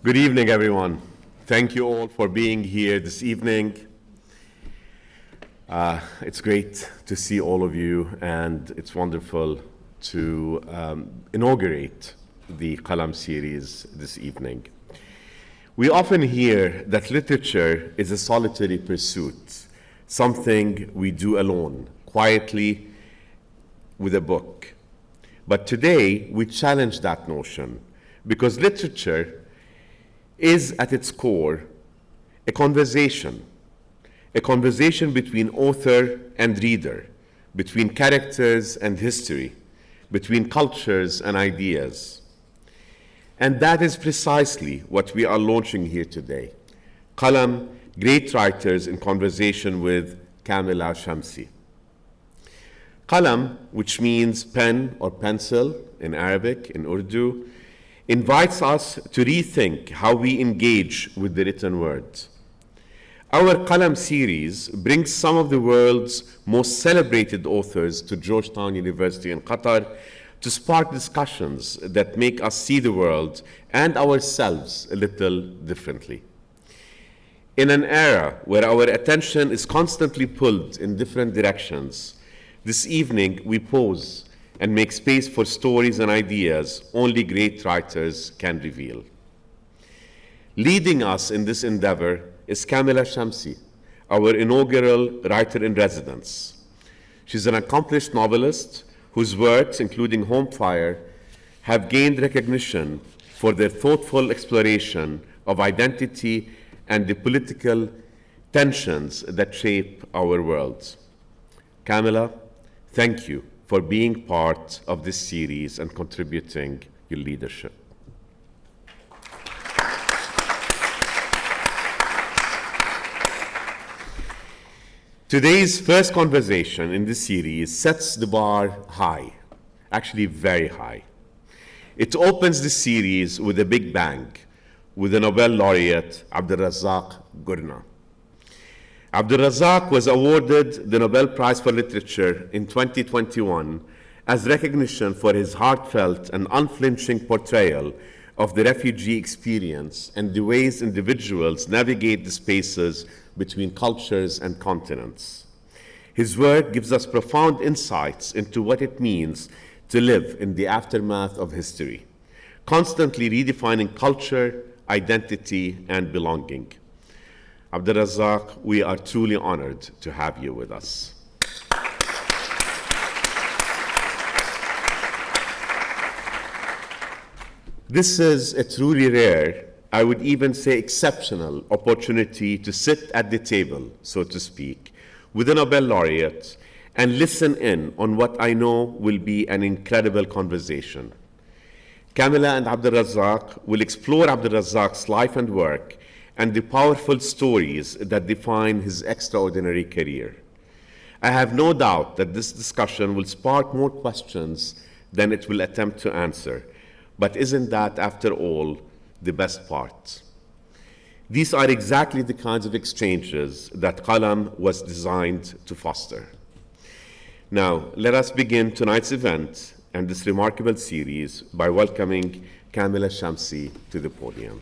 Good evening, everyone. Thank you all for being here this evening. It's great to see all of you, and it's wonderful to inaugurate the Qalam series this evening. We often hear that literature is a solitary pursuit, something we do alone, quietly, with a book. But today, we challenge that notion, because literature is at its core a conversation between author and reader, between characters and history, between cultures and ideas. And that is precisely what we are launching here today. Qalam, Great Writers in Conversation with Kamila Shamsie. Qalam, which means pen or pencil in Arabic, in Urdu, invites us to rethink how we engage with the written word. Our Qalam series brings some of the world's most celebrated authors to Georgetown University in Qatar to spark discussions that make us see the world and ourselves a little differently. In an era where our attention is constantly pulled in different directions, this evening we pause and make space for stories and ideas only great writers can reveal. Leading us in this endeavor is Kamila Shamsie, our inaugural Writer-in-Residence. She's an accomplished novelist whose works, including Home Fire, have gained recognition for their thoughtful exploration of identity and the political tensions that shape our world. Kamila, thank you for being part of this series and contributing your leadership. Today's first conversation in this series sets the bar high, actually very high. It opens the series with a big bang, with the Nobel Laureate Abdulrazak Gurnah. Abdulrazak was awarded the Nobel Prize for Literature in 2021 as recognition for his heartfelt and unflinching portrayal of the refugee experience and the ways individuals navigate the spaces between cultures and continents. His work gives us profound insights into what it means to live in the aftermath of history, constantly redefining culture, identity, and belonging. Abdulrazak, we are truly honored to have you with us. This is a truly rare, I would even say exceptional, opportunity to sit at the table, so to speak, with a Nobel laureate and listen in on what I know will be an incredible conversation. Kamila and Abdulrazak will explore Abdulrazak's life and work and the powerful stories that define his extraordinary career. I have no doubt that this discussion will spark more questions than it will attempt to answer, but isn't that, after all, the best part? These are exactly the kinds of exchanges that Qalam was designed to foster. Now, let us begin tonight's event and this remarkable series by welcoming Kamila Shamsie to the podium.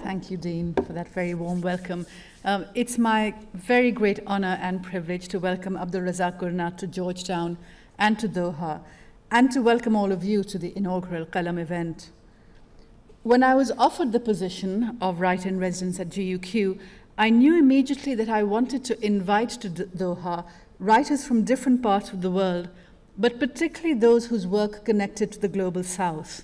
Thank you, Dean, for that very warm welcome. It's my very great honor and privilege to welcome Abdulrazak Gurnah to Georgetown and to Doha, and to welcome all of you to the inaugural Qalam event. When I was offered the position of Writer-in-Residence at GUQ, I knew immediately that I wanted to invite to Doha writers from different parts of the world, but particularly those whose work connected to the global South.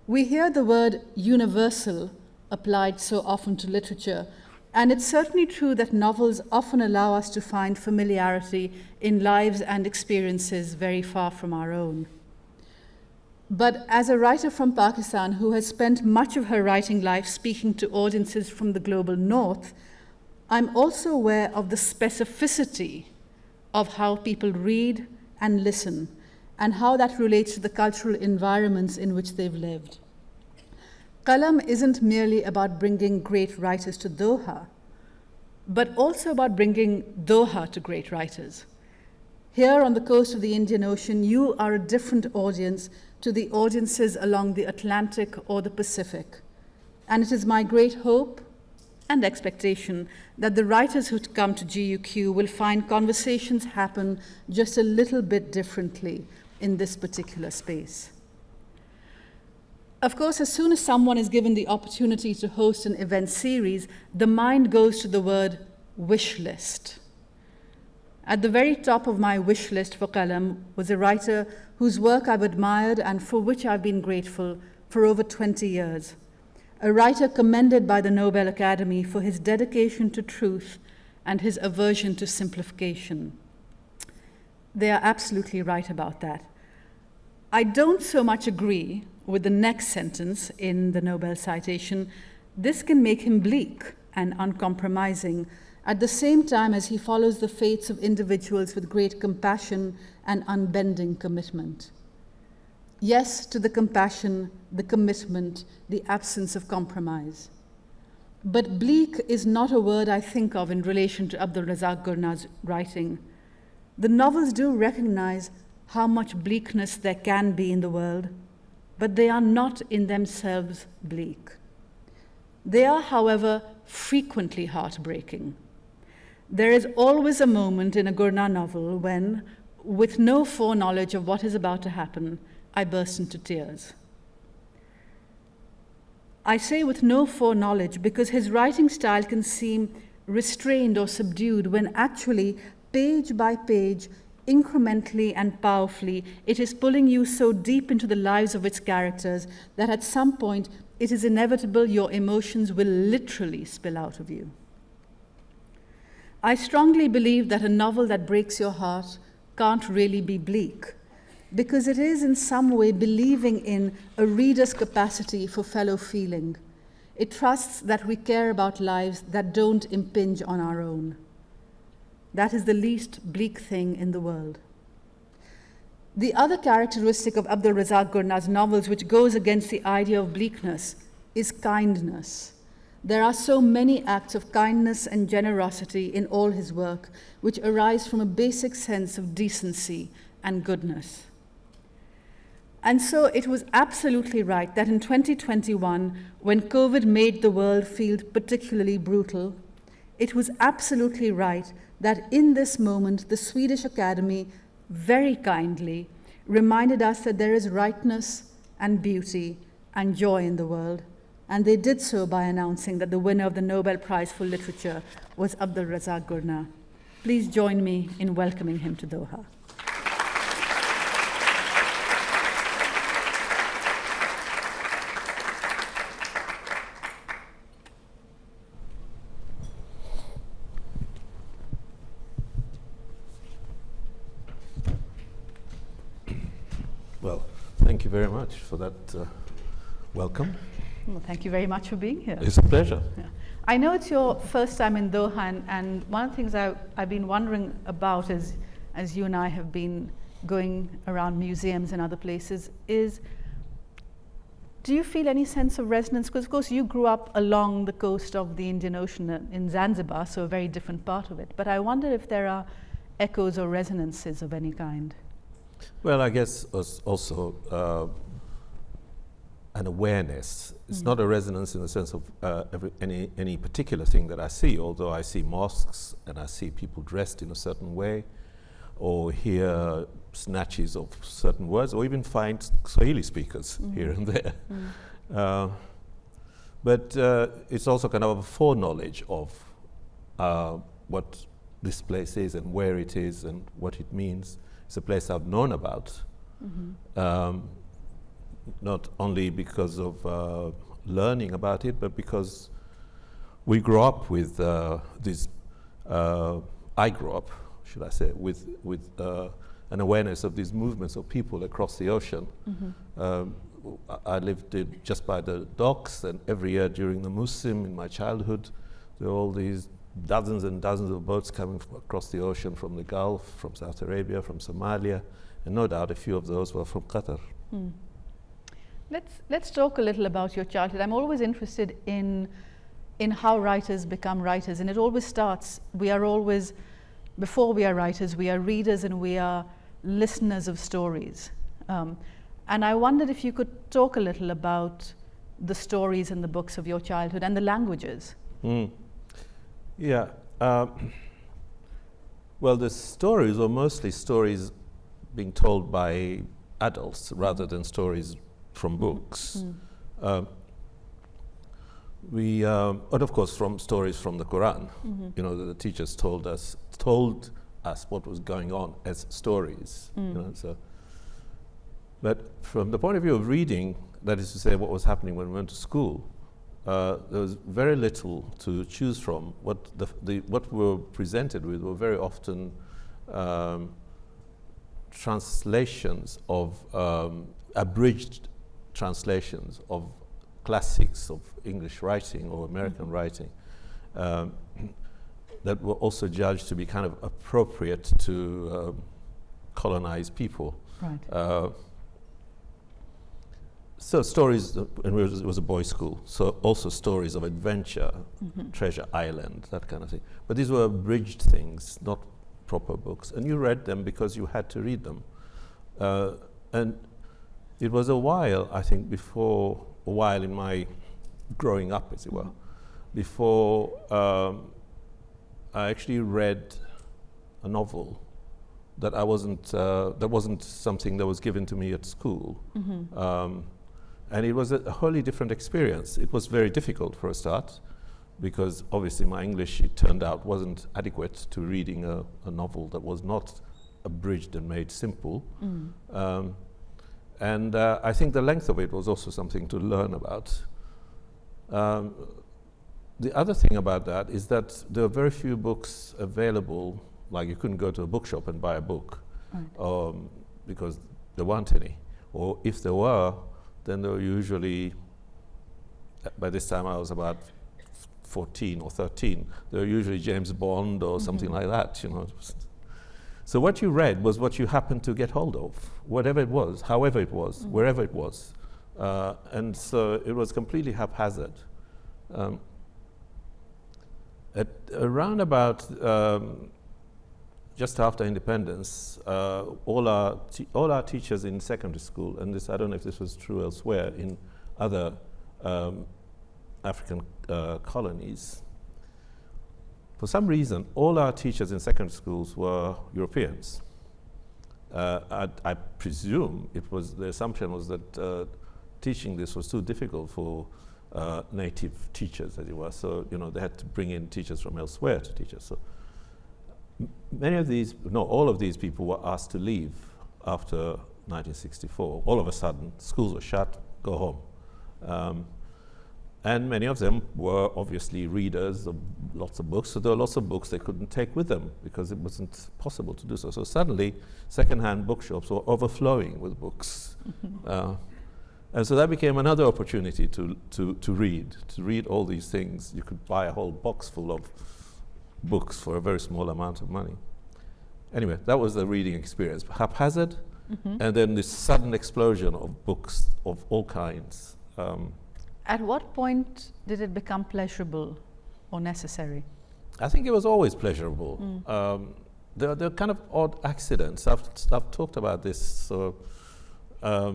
We hear the word universal applied so often to literature, and it's certainly true that novels often allow us to find familiarity in lives and experiences very far from our own. But as a writer from Pakistan who has spent much of her writing life speaking to audiences from the global north, I'm also aware of the specificity of how people read and listen, and how that relates to the cultural environments in which they've lived. Qalam isn't merely about bringing great writers to Doha. but also about bringing Doha to great writers. Here on the coast of the Indian Ocean, you are a different audience to the audiences along the Atlantic or the Pacific. And it is my great hope and expectation that the writers who come to GUQ will find conversations happen just a little bit differently in this particular space. Of course, as soon as someone is given the opportunity to host an event series, the mind goes to the word wish list. At the very top of my wish list for Qalam was a writer whose work I've admired and for which I've been grateful for over 20 years. A writer commended by the Nobel Academy for his dedication to truth and his aversion to simplification. They are absolutely right about that. I don't so much agree with the next sentence in the Nobel citation. This can make him bleak and uncompromising at the same time as he follows the fates of individuals with great compassion and unbending commitment. Yes to the compassion, the commitment, the absence of compromise. But bleak is not a word I think of in relation to Abdulrazak Gurnah's writing. The novels do recognize how much bleakness there can be in the world, but they are not in themselves bleak. They are, however, frequently heartbreaking. There is always a moment in a Gurnah novel when, with no foreknowledge of what is about to happen, I burst into tears. I say with no foreknowledge because his writing style can seem restrained or subdued when actually, page by page, incrementally and powerfully, it is pulling you so deep into the lives of its characters that at some point it is inevitable your emotions will literally spill out of you. I strongly believe that a novel that breaks your heart can't really be bleak, because it is in some way believing in a reader's capacity for fellow feeling. It trusts that we care about lives that don't impinge on our own. That is the least bleak thing in the world. The other characteristic of Abdulrazak Gurnah's novels which goes against the idea of bleakness is kindness. There are so many acts of kindness and generosity in all his work which arise from a basic sense of decency and goodness. And so it was absolutely right that in 2021, when COVID made the world feel particularly brutal, it was absolutely right that in this moment, the Swedish Academy very kindly reminded us that there is rightness and beauty and joy in the world. And they did so by announcing that the winner of the Nobel Prize for Literature was Abdulrazak Gurnah. Please join me in welcoming him to Doha. Well, thank you very much for that welcome. Well, thank you very much for being here. It's a pleasure. Yeah. I know it's your first time in Doha, and one of the things I've been wondering about as you and I have been going around museums and other places is, do you feel any sense of resonance? Because of course you grew up along the coast of the Indian Ocean in Zanzibar, so a very different part of it. But I wonder if there are echoes or resonances of any kind. Well, I guess also an awareness. It's not a resonance in the sense of any particular thing that I see, although I see mosques and I see people dressed in a certain way, or hear snatches of certain words, or even find Swahili speakers here and there. But it's also kind of a foreknowledge of what this place is and where it is and what it means. It's a place I've known about, not only because of learning about it, but because we grew up with this. I grew up, should I say, with an awareness of these movements of people across the ocean. I lived just by the docks, and every year during the Musim in my childhood, there were all these dozens and dozens of boats coming across the ocean from the Gulf, from Saudi Arabia, from Somalia, and no doubt a few of those were from Qatar. Let's talk a little about your childhood. I'm always interested in in how writers become writers. And it always starts, we are always, before we are writers, we are readers and we are listeners of stories. And I wondered if you could talk a little about the stories in the books of your childhood and the languages. Yeah. Well, the stories were mostly stories being told by adults rather than stories from books. And of course from stories from the Quran. You know, the teachers told us what was going on as stories. You know, so. But from the point of view of reading, that is to say what was happening when we went to school, there was very little to choose from. What we were presented with were very often translations of abridged translations of classics of English writing or American writing that were also judged to be kind of appropriate to colonized people. Right. So stories, and it was a boys' school, so also stories of adventure, Treasure Island, that kind of thing. But these were abridged things, not proper books, and you read them because you had to read them. And it was a while, I think, a while in my growing up, as it were, before I actually read a novel that wasn't something that was given to me at school. And it was a wholly different experience. It was very difficult for a start, because obviously my English, it turned out, wasn't adequate to reading a novel that was not abridged and made simple. And I think the length of it was also something to learn about. The other thing about that is that there are very few books available, like you couldn't go to a bookshop and buy a book, because there weren't any. Or if there were, then they were usually, by this time I was about 14 or 13, they were usually James Bond or something like that, you know. So what you read was what you happened to get hold of, whatever it was, however it was, wherever it was. And so it was completely haphazard. Around about just after independence, all our teachers in secondary school, and this, I don't know if this was true elsewhere in other African colonies, for some reason, all our teachers in secondary schools were Europeans. I presume the assumption was that teaching this was too difficult for native teachers, as it were. So, you know, they had to bring in teachers from elsewhere to teach us. So all of these people were asked to leave after 1964. All of a sudden, schools were shut, go home. And many of them were obviously readers of lots of books, so there were lots of books they couldn't take with them because it wasn't possible to do so. So suddenly, second-hand bookshops were overflowing with books. And so that became another opportunity to read all these things. You could buy a whole box full of books for a very small amount of money. Anyway, that was the reading experience. Haphazard, and then this sudden explosion of books of all kinds. At what point did it become pleasurable or necessary? I think it was always pleasurable. There are kind of odd accidents. I've talked about this. So I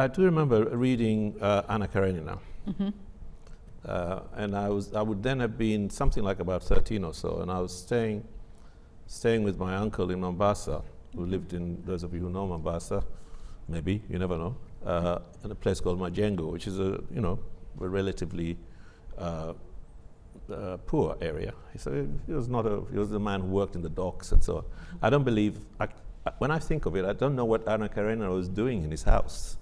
do remember reading Anna Karenina. And I would then have been something like about 13 or so, and I was staying with my uncle in Mombasa, who lived in, those of you who know Mombasa, maybe, you never know, in a place called Majengo, which is a relatively poor area. So he was the man who worked in the docks and so on. I don't believe, when I think of it, I don't know what Anna Karenina was doing in his house.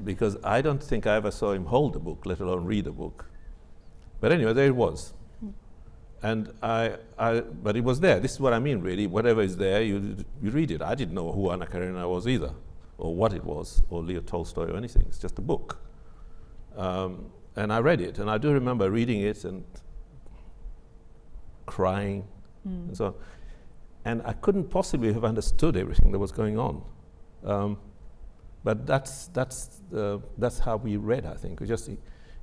Because I don't think I ever saw him hold a book, let alone read a book. But anyway, there it was. And but it was there. This is what I mean, really. Whatever is there, you read it. I didn't know who Anna Karenina was either, or what it was, or Leo Tolstoy or anything. It's just a book. And I read it, and I do remember reading it and crying and so on. And I couldn't possibly have understood everything that was going on. But that's how we read, I think. We just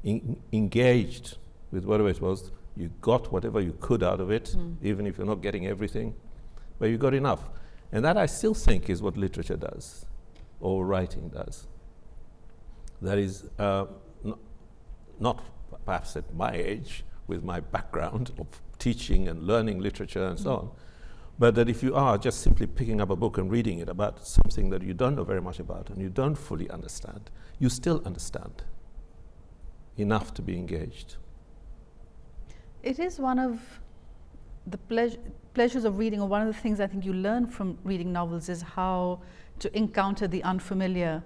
engaged with whatever it was. You got whatever you could out of it, even if you're not getting everything, but you got enough. And that I still think is what literature does, or writing does. That is not perhaps at my age, with my background of teaching and learning literature and so on, but that if you are just simply picking up a book and reading it about something that you don't know very much about and you don't fully understand, you still understand enough to be engaged. It is one of the pleasures of reading, or one of the things I think you learn from reading novels, is how to encounter the unfamiliar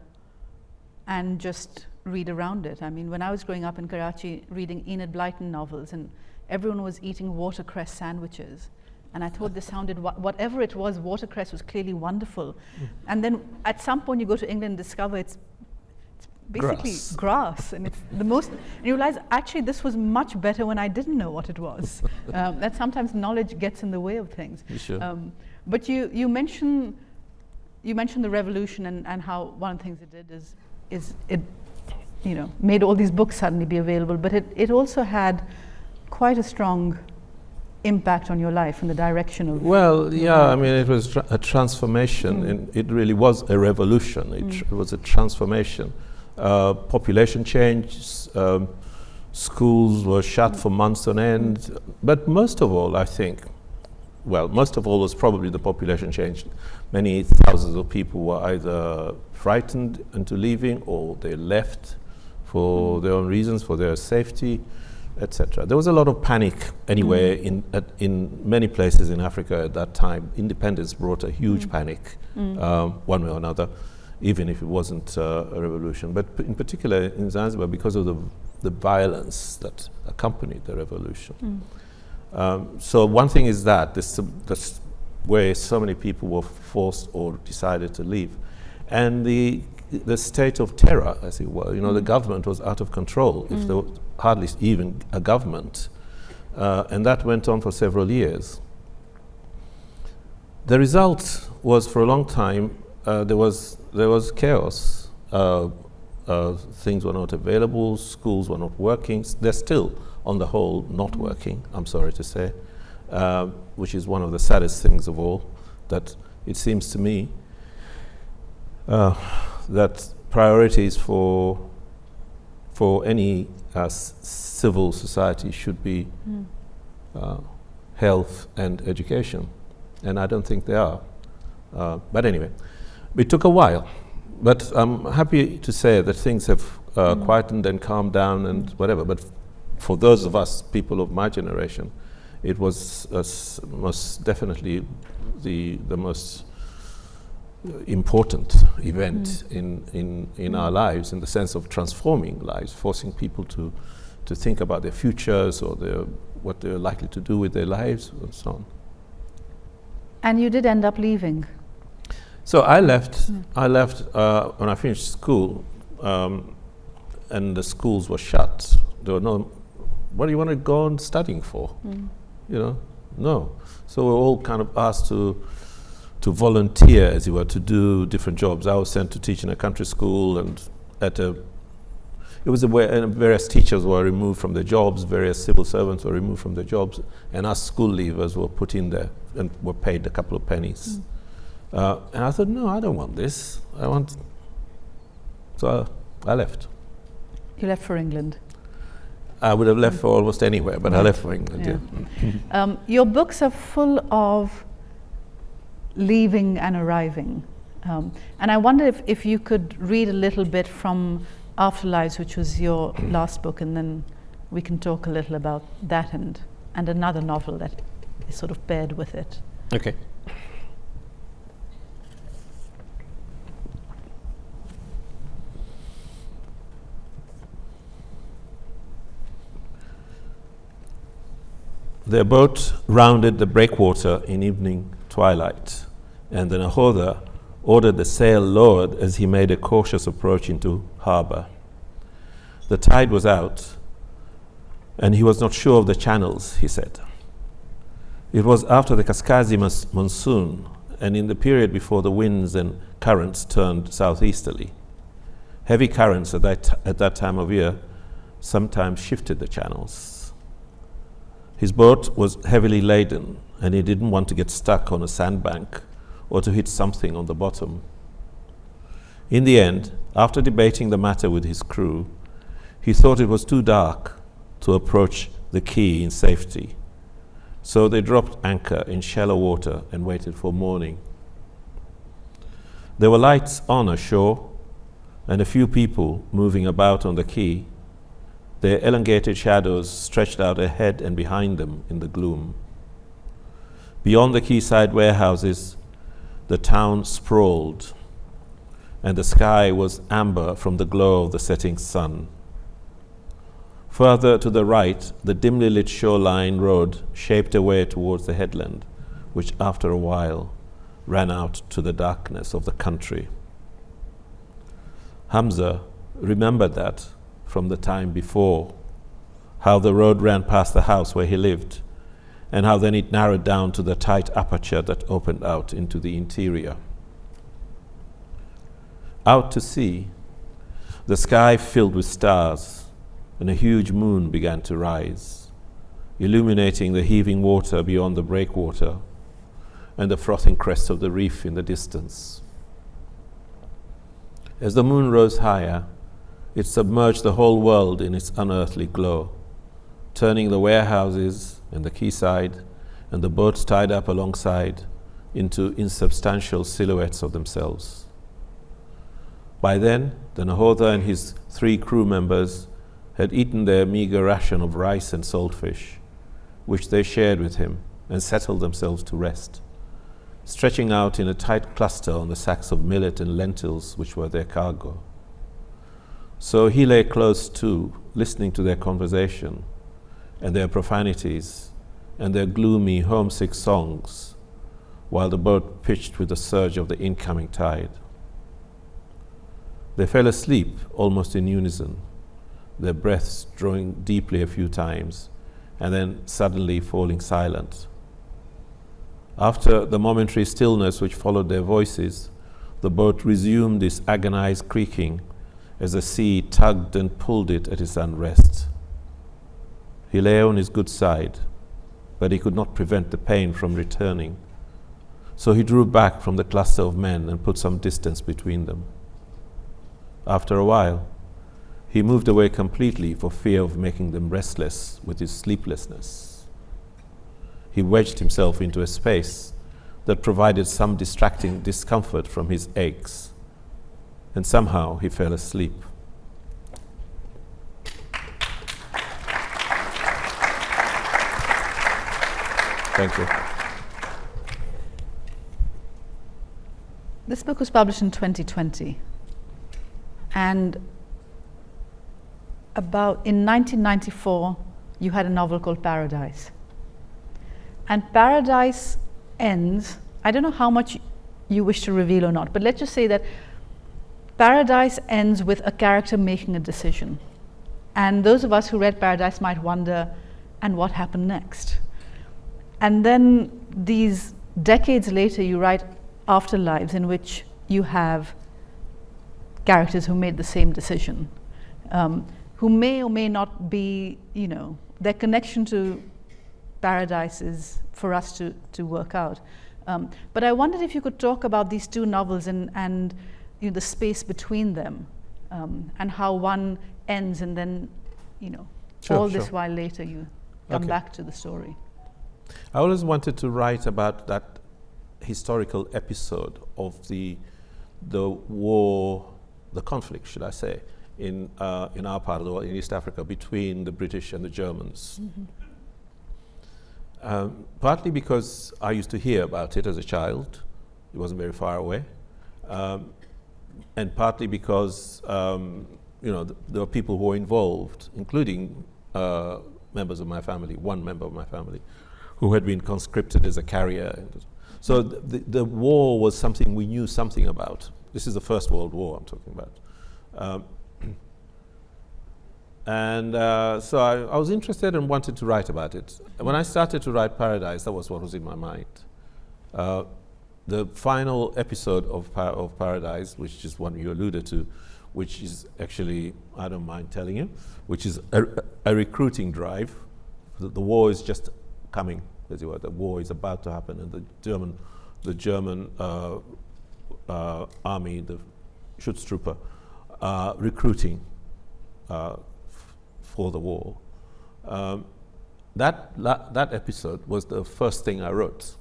and just read around it. I mean, when I was growing up in Karachi reading Enid Blyton novels, and everyone was eating watercress sandwiches, and I thought this sounded, whatever it was, watercress was clearly wonderful. And then at some point you go to England and discover it's basically grass, and it's the most, and you realize actually this was much better when I didn't know what it was. That sometimes knowledge gets in the way of things. Sure. But you mentioned the revolution, and how one of the things it did is it made all these books suddenly be available, but it also had quite a strong impact on your life and the direction of. Well, yeah, I mean, it was a transformation, and it really was a revolution. It was a transformation. Population change, schools were shut for months on end, but most of all, I think, most of all was probably the population change. Many thousands of people were either frightened into leaving, or they left for their own reasons, for their safety, etc. There was a lot of panic anyway in many places in Africa at that time. Independence brought a huge panic, one way or another, even if it wasn't a revolution. But in particular in Zanzibar, because of the violence that accompanied the revolution. So one thing is that this where so many people were forced or decided to leave, and the state of terror, as it were. The government was out of control. If there was hardly even a government, and that went on for several years. The result was, for a long time, there was chaos. Things were not available. Schools were not working. They're still, on the whole, not working, I'm sorry to say, which is one of the saddest things of all, that it seems to me that priorities for any civil society should be health and education, and I don't think they are. But anyway, it took a while, but I'm happy to say that things have quietened and calmed down and whatever. But for those of us, people of my generation, it was most definitely the most important event in our lives, in the sense of transforming lives, forcing people to think about their futures or what they're likely to do with their lives and so on. And you did end up leaving. So I left when I finished school, and the schools were shut. There were no, what do you want to go on studying for? No. So we're all kind of asked to volunteer, as it were, to do different jobs. I was sent to teach in a country school, and it was where various teachers were removed from their jobs, various civil servants were removed from their jobs, and us school leavers were put in there and were paid a couple of pennies. And I thought, no, I don't want this. So I left. You left for England. I would have left for almost anywhere, but I left for England, yeah. Your books are full of leaving and arriving. And I wonder if you could read a little bit from Afterlives, which was your last book, and then we can talk a little about that and another novel that is sort of paired with it. Okay. Their boat rounded the breakwater in evening twilight, and the Nahoda ordered the sail lowered as he made a cautious approach into harbour. The tide was out, and he was not sure of the channels, he said. It was after the Kaskazi monsoon, and in the period before the winds and currents turned southeasterly. Heavy currents at that time of year sometimes shifted the channels. His boat was heavily laden, and he didn't want to get stuck on a sandbank or to hit something on the bottom. In the end, after debating the matter with his crew, he thought it was too dark to approach the quay in safety. So they dropped anchor in shallow water and waited for morning. There were lights on ashore and a few people moving about on the quay, their elongated shadows stretched out ahead and behind them in the gloom. Beyond the quayside warehouses, the town sprawled, and the sky was amber from the glow of the setting sun. Further to the right, the dimly lit shoreline road shaped away towards the headland, which after a while ran out to the darkness of the country. Hamza remembered that from the time before, how the road ran past the house where he lived, and how then it narrowed down to the tight aperture that opened out into the interior. Out to sea, the sky filled with stars, and a huge moon began to rise, illuminating the heaving water beyond the breakwater and the frothing crest of the reef in the distance. As the moon rose higher, it submerged the whole world in its unearthly glow, turning the warehouses and the quayside and the boats tied up alongside into insubstantial silhouettes of themselves. By then, the Nahodha and his 3 crew members had eaten their meager ration of rice and saltfish, which they shared with him, and settled themselves to rest, stretching out in a tight cluster on the sacks of millet and lentils which were their cargo. So he lay close to, listening to their conversation and their profanities and their gloomy, homesick songs, while the boat pitched with the surge of the incoming tide. They fell asleep almost in unison, their breaths drawing deeply a few times, and then suddenly falling silent. After the momentary stillness which followed their voices, the boat resumed its agonized creaking as the sea tugged and pulled it at its unrest. He lay on his good side, but he could not prevent the pain from returning. So he drew back from the cluster of men and put some distance between them. After a while, he moved away completely for fear of making them restless with his sleeplessness. He wedged himself into a space that provided some distracting discomfort from his aches, and somehow he fell asleep. Thank you. This book was published in 2020, and in 1994, you had a novel called Paradise. And Paradise ends, I don't know how much you wish to reveal or not, but let's just say that Paradise ends with a character making a decision. And those of us who read Paradise might wonder, and what happened next? And then these decades later, you write Afterlives, in which you have characters who made the same decision, who may or may not be, their connection to Paradise is for us to work out. But I wondered if you could talk about these 2 novels and the space between them, and how one ends and then, all this while later you come back to the story. I always wanted to write about that historical episode of the war, the conflict, should I say, in our part of the world, in East Africa, between the British and the Germans. Mm-hmm. Partly because I used to hear about it as a child, it wasn't very far away, and partly because there were people who were involved, including members of my family, one member of my family, who had been conscripted as a carrier. So the war was something we knew something about. This is the First World War I'm talking about. So I was interested and wanted to write about it. When I started to write Paradise, that was what was in my mind. The final episode of Paradise, which is one you alluded to, which is actually, I don't mind telling you, which is a recruiting drive. The war is just coming, as it were. The war is about to happen, and the German army, the Schutztruppe, recruiting for the war. That episode was the first thing I wrote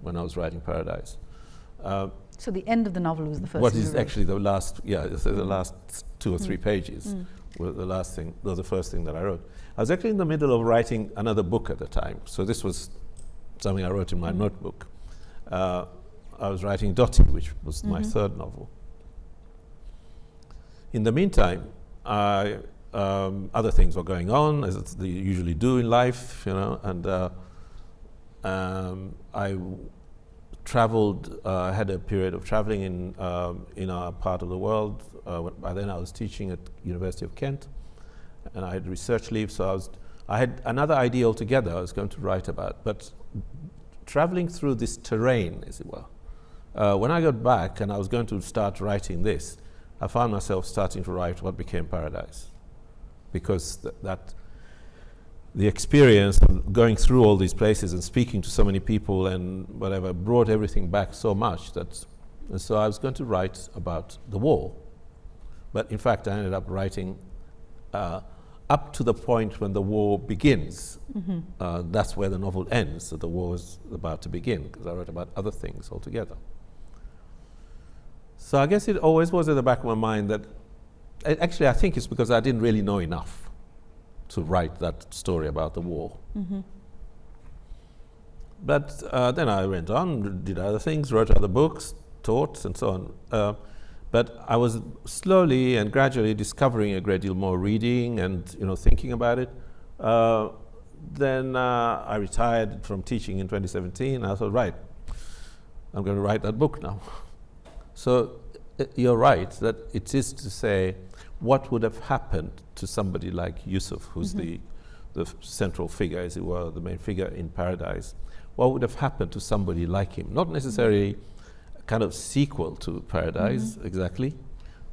when I was writing Paradise. So the end of the novel was the first. What is actually the last? Yeah, the last 2 or 3 pages were the first thing that I wrote. I was actually in the middle of writing another book at the time, so this was something I wrote in my notebook. I was writing Dottie, which was my third novel. In the meantime, other things were going on, as they usually do in life, and I traveled. I had a period of traveling in our part of the world. By then, I was teaching at University of Kent, and I had research leave. So I had another idea altogether I was going to write about, but traveling through this terrain, as it were. When I got back and I was going to start writing this, I found myself starting to write what became Paradise, because the experience of going through all these places and speaking to so many people and whatever brought everything back so much and so I was going to write about the war. But in fact, I ended up writing up to the point when the war begins. That's where the novel ends, so the war is about to begin, because I wrote about other things altogether. So I guess it always was at the back of my mind that, actually I think it's because I didn't really know enough to write that story about the war. But then I went on, did other things, wrote other books, taught, and so on. But I was slowly and gradually discovering a great deal more reading and thinking about it. Then I retired from teaching in 2017. I thought, right, I'm going to write that book now. So you're right that it is to say, what would have happened to somebody like Yusuf, who's the central figure, as it were, the main figure in Paradise? What would have happened to somebody like him? Not necessarily a kind of sequel to Paradise, exactly,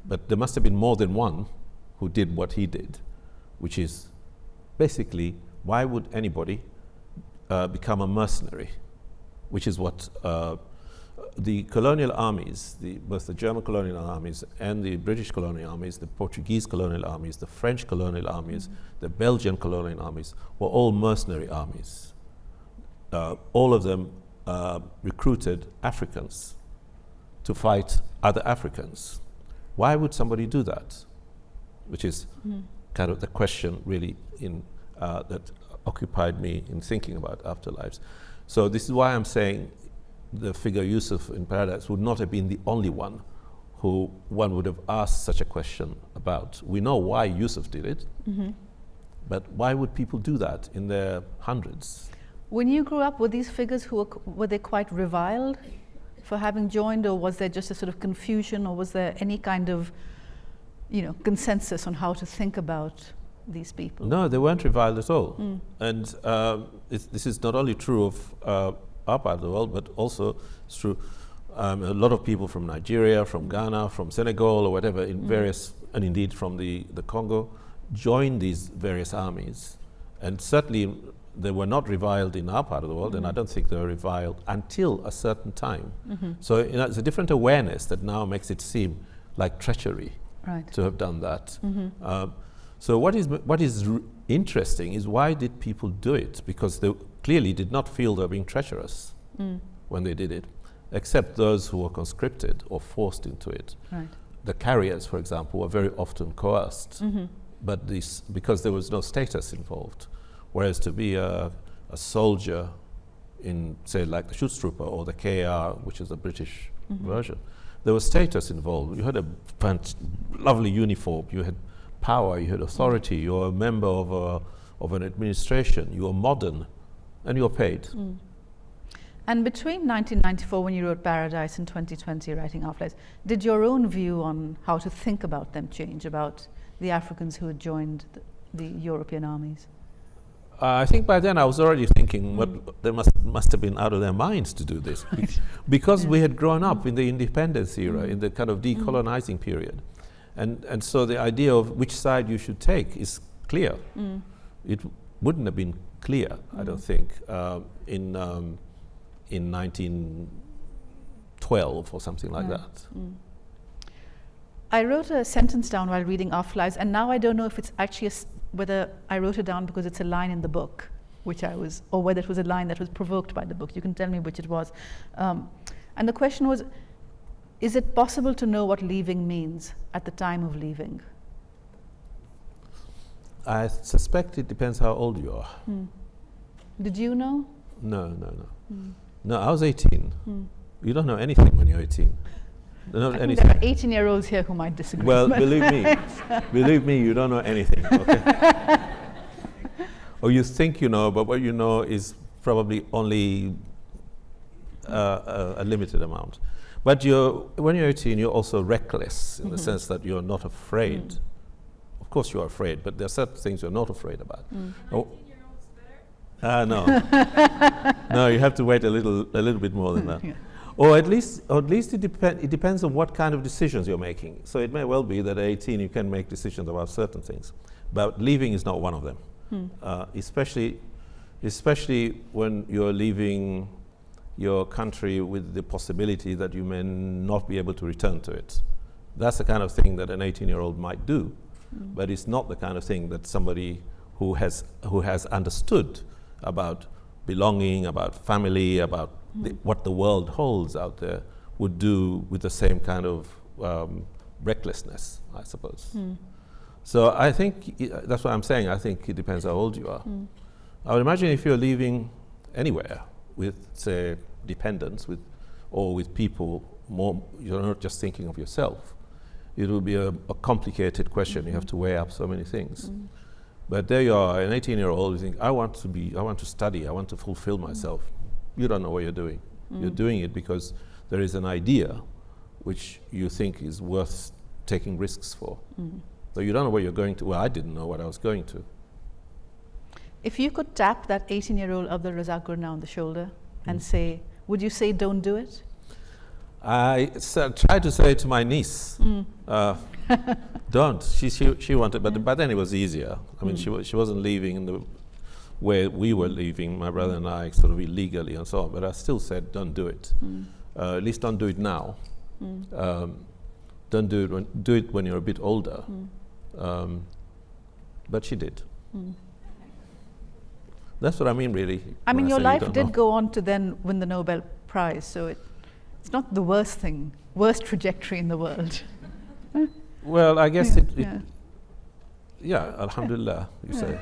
but there must have been more than one who did what he did, which is basically, why would anybody become a mercenary? Which is what the colonial armies, both the German colonial armies and the British colonial armies, the Portuguese colonial armies, the French colonial armies, the Belgian colonial armies, were all mercenary armies. All of them recruited Africans to fight other Africans. Why would somebody do that? Which is kind of the question really that occupied me in thinking about Afterlives. So this is why I'm saying the figure Yusuf in Paradise would not have been the only one who one would have asked such a question about. We know why Yusuf did it, but why would people do that in their hundreds? When you grew up, were these figures were they quite reviled for having joined, or was there just a sort of confusion, or was there any kind of consensus on how to think about these people? No, they weren't reviled at all. And this is not only true of our part of the world, but also it's true a lot of people from Nigeria, from Ghana, from Senegal, or whatever, in various, and indeed from the Congo, joined these various armies. And certainly they were not reviled in our part of the world, and I don't think they were reviled until a certain time. So it's a different awareness that now makes it seem like treachery to have done that. So what is interesting is, why did people do it? Because they clearly did not feel they were being treacherous when they did it, except those who were conscripted or forced into it. The carriers, for example, were very often coerced, but because there was no status involved. Whereas to be a soldier in, say, like the Schutztruppe or the KR, which is the British version, there was status involved. You had a lovely uniform, you had power, you had authority, you were a member of an administration, you were modern, and you were paid. And between 1994, when you wrote Paradise, and 2020, writing Afterlives, did your own view on how to think about them change, about the Africans who had joined the European armies? I think by then I was already thinking, they must have been out of their minds to do this, because we had grown up in the independence era, in the kind of decolonizing period. And so the idea of which side you should take is clear. It wouldn't have been clear, I don't think, in 1912 or something like that. I wrote a sentence down while reading Afterlives, and now I don't know if it's actually whether I wrote it down because it's a line in the book, or whether it was a line that was provoked by the book. You can tell me which it was. And the question was, is it possible to know what leaving means at the time of leaving? I suspect it depends how old you are. Did you know? No. No, I was 18. You don't know anything when you're 18. Not I think anything. there are 18-year-olds here who might disagree. Well, believe me, you don't know anything, okay? Or you think you know, but what you know is probably only a limited amount. But when you're 18, you're also reckless in the sense that you're not afraid. Of course you are afraid, but there are certain things you're not afraid about. 19-year-olds better? No. No, you have to wait a little bit more than that. Or at least it depends on what kind of decisions you're making. So it may well be that at 18 you can make decisions about certain things, but leaving is not one of them. Especially when you're leaving your country with the possibility that you may not be able to return to it. That's the kind of thing that an 18-year-old might do, but it's not the kind of thing that somebody who has understood about belonging, about family, about what the world holds out there would do with the same kind of recklessness, I suppose. So I think that's what I'm saying. I think it depends how old you are. I would imagine if you're leaving anywhere with, say, dependents, or with people more, you're not just thinking of yourself. It will be a complicated question. You have to weigh up so many things. But there you are, an 18-year-old, you think, I want to study, I want to fulfill myself. You don't know what you're doing. You're doing it because there is an idea which you think is worth taking risks for. So you don't know where you're going to. Well, I didn't know what I was going to. If you could tap that 18-year-old Abdulrazak Gurnah on the shoulder and say, would you say don't do it? I tried to say it to my niece, don't. She wanted, but then it was easier. I mean, she wasn't leaving in the way we were leaving, my brother and I, sort of illegally and so on. But I still said, don't do it. At least don't do it now. Don't do it when you're a bit older. But she did. That's what I mean, really. I mean, your life did go on to then win the Nobel Prize, so it's not the worst trajectory in the world. Well, I guess yeah, alhamdulillah, you say.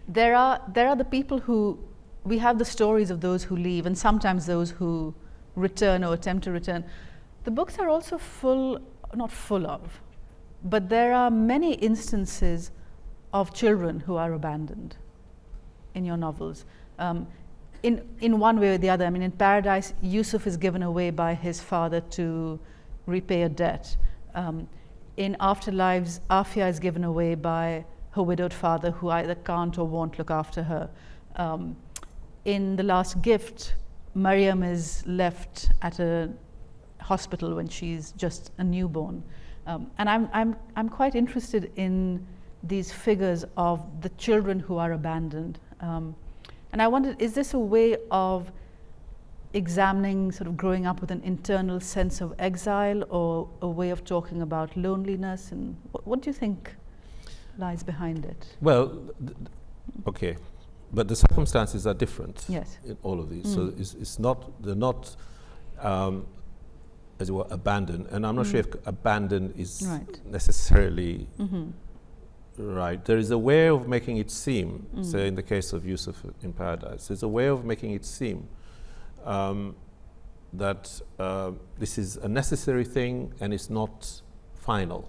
There are the people who, we have the stories of those who leave and sometimes those who return or attempt to return. The books are also not full of, but there are many instances of children who are abandoned in your novels. In one way or the other. I mean, in Paradise, Yusuf is given away by his father to repay a debt. In Afterlives, Afia is given away by her widowed father who either can't or won't look after her. In The Last Gift, Maryam is left at a hospital when she's just a newborn. And I'm quite interested in these figures of the children who are abandoned. And I wondered, is this a way of examining sort of growing up with an internal sense of exile, or a way of talking about loneliness? And what do you think lies behind it? Well, okay, but the circumstances are different. Yes. In all of these. So they're not, as it were, abandoned. And I'm not sure if abandoned is necessarily right. There is a way of making it seem, say in the case of Yusuf in Paradise, there's a way of making it seem that this is a necessary thing and it's not final.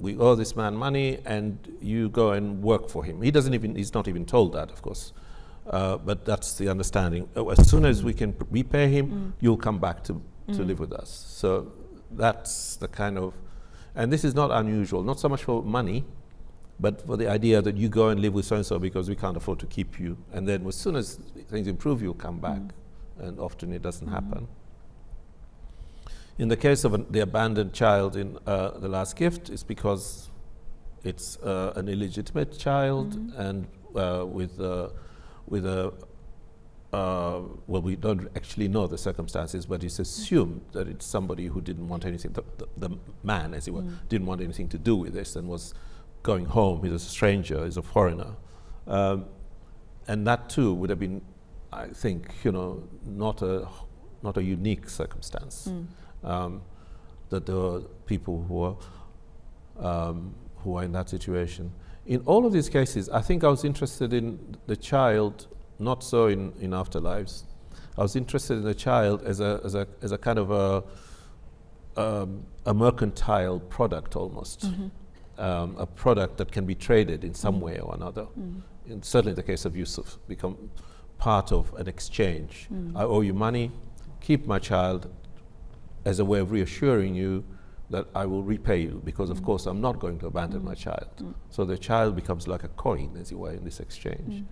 We owe this man money and you go and work for him. He's not even told that, of course. But that's the understanding. As soon as we can repay him, you'll come back to live with us. So that's the kind of, and this is not unusual, not so much for money, but for the idea that you go and live with so-and-so because we can't afford to keep you. And then as soon as things improve, you'll come back. and often it doesn't happen. In the case of the abandoned child in The Last Gift, it's because it's an illegitimate child and with a well, we don't actually know the circumstances, but it's assumed that it's somebody who didn't want anything, the man, as it were, didn't want anything to do with this and was going home. He's a stranger, he's a foreigner. And that too would have been, I think, not a unique circumstance. That there were people who are in that situation. In all of these cases, I think I was interested in the child, not so in Afterlives. I was interested in the child as a kind of a mercantile product almost, a product that can be traded in some way or another. In certainly the case of Yusuf, become part of an exchange. I owe you money, keep my child as a way of reassuring you that I will repay you, because of course I'm not going to abandon my child. So the child becomes like a coin, as it were, in this exchange.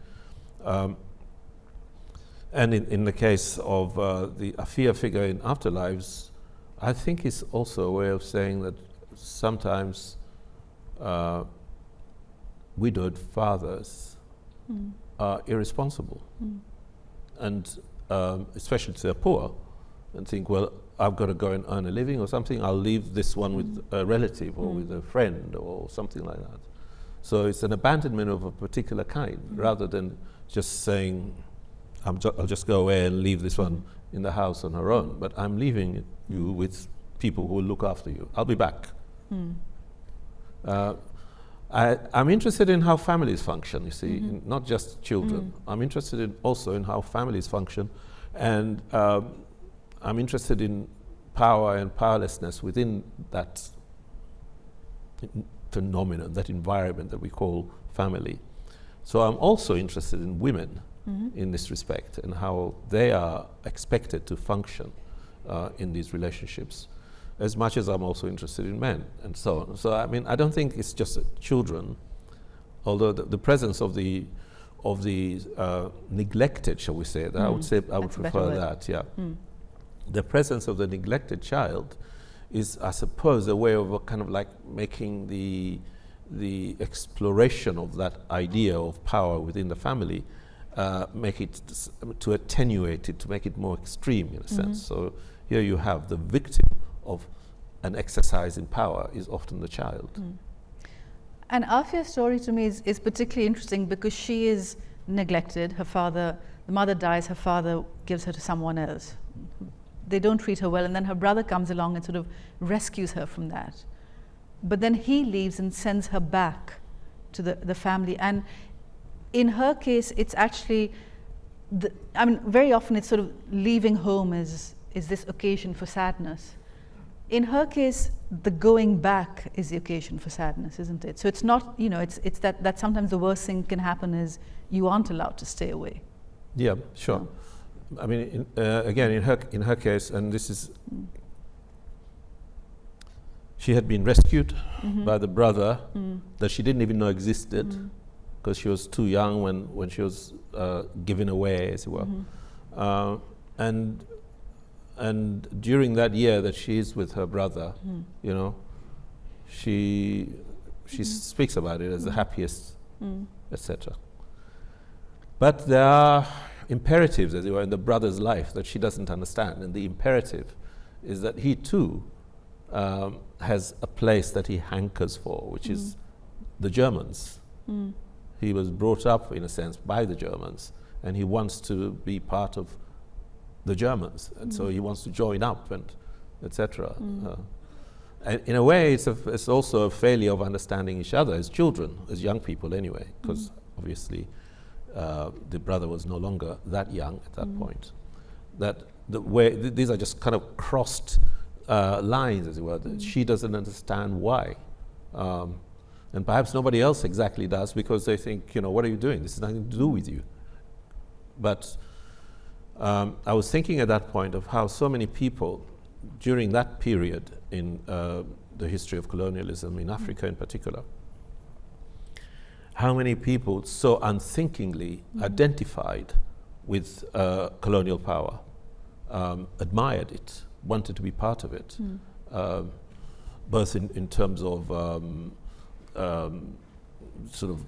And in the case of the Afia figure in Afterlives, I think it's also a way of saying that sometimes widowed fathers are irresponsible, and especially to the poor, and think, well, I've got to go and earn a living or something, I'll leave this one with a relative or with a friend or something like that. So it's an abandonment of a particular kind, rather than just saying, I'll just go away and leave this one in the house on her own, but I'm leaving you with people who will look after you. I'll be back. I'm interested in how families function, you see, not just children. I'm interested also in how families function, and I'm interested in power and powerlessness within that phenomenon, that environment that we call family. So I'm also interested in women in this respect, and how they are expected to function in these relationships, as much as I'm also interested in men and so on. So I mean, I don't think it's just children, although the presence of the neglected, shall we say, I would prefer that, yeah. The presence of the neglected child is, I suppose, a way of kind of like making the exploration of that idea of power within the family, make it to attenuate it, to make it more extreme in a sense. So here you have the victim of an exercise in power is often the child. And Afia's story to me is particularly interesting because she is neglected. The mother dies, her father gives her to someone else. They don't treat her well, and then her brother comes along and sort of rescues her from that. But then he leaves and sends her back to the family. And in her case, it's actually, very often it's sort of leaving home is this occasion for sadness. In her case, the going back is the occasion for sadness, isn't it? So it's not, it's that sometimes the worst thing can happen is you aren't allowed to stay away. Yeah, sure. I mean, again, in her case, and this is, she had been rescued by the brother that she didn't even know existed, because she was too young when she was given away, as it were. And during that year that she is with her brother, she speaks about it as the happiest, etc. But there are imperatives, as it were, in the brother's life that she doesn't understand, and the imperative is that he too has a place that he hankers for, which is the Germans. He was brought up, in a sense, by the Germans, and he wants to be part of the Germans, and so he wants to join up, and etc. And in a way, it's also a failure of understanding each other as children, as young people anyway, because obviously the brother was no longer that young at that point. That these are just kind of crossed lines, as it were, that she doesn't understand why. And perhaps nobody else exactly does, because they think, what are you doing? This has nothing to do with you. But I was thinking at that point of how so many people during that period in the history of colonialism, in Africa in particular, how many people so unthinkingly identified with colonial power admired it, wanted to be part of it, both in terms of sort of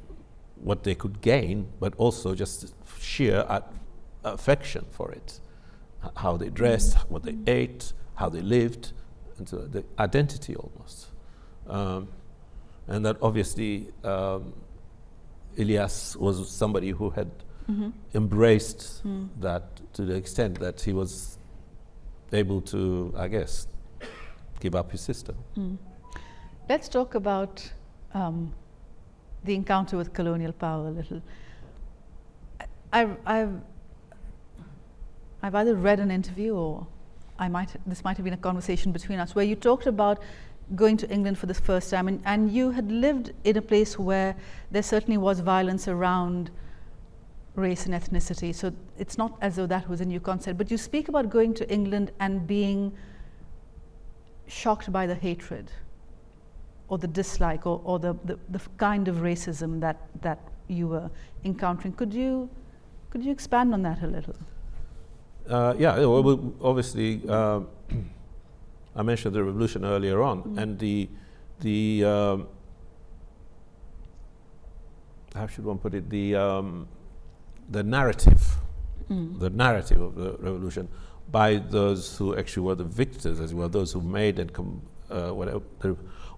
what they could gain, but also just sheer affection for it, how they dressed, what they ate, how they lived, and so the identity almost. And that obviously Ilyas was somebody who had embraced that to the extent that he was able to, I guess, give up his sister. Let's talk about the encounter with colonial power a little. I've either read an interview or this might have been a conversation between us where you talked about going to England for the first time, and you had lived in a place where there certainly was violence around race and ethnicity, so it's not as though that was a new concept, but you speak about going to England and being shocked by the hatred or the dislike or the kind of racism that you were encountering. Could you expand on that a little? Yeah, well, obviously, I mentioned the revolution earlier on, and the how should one put it, the narrative, the narrative of the revolution by those who actually were the victors, as well, those who made and whatever,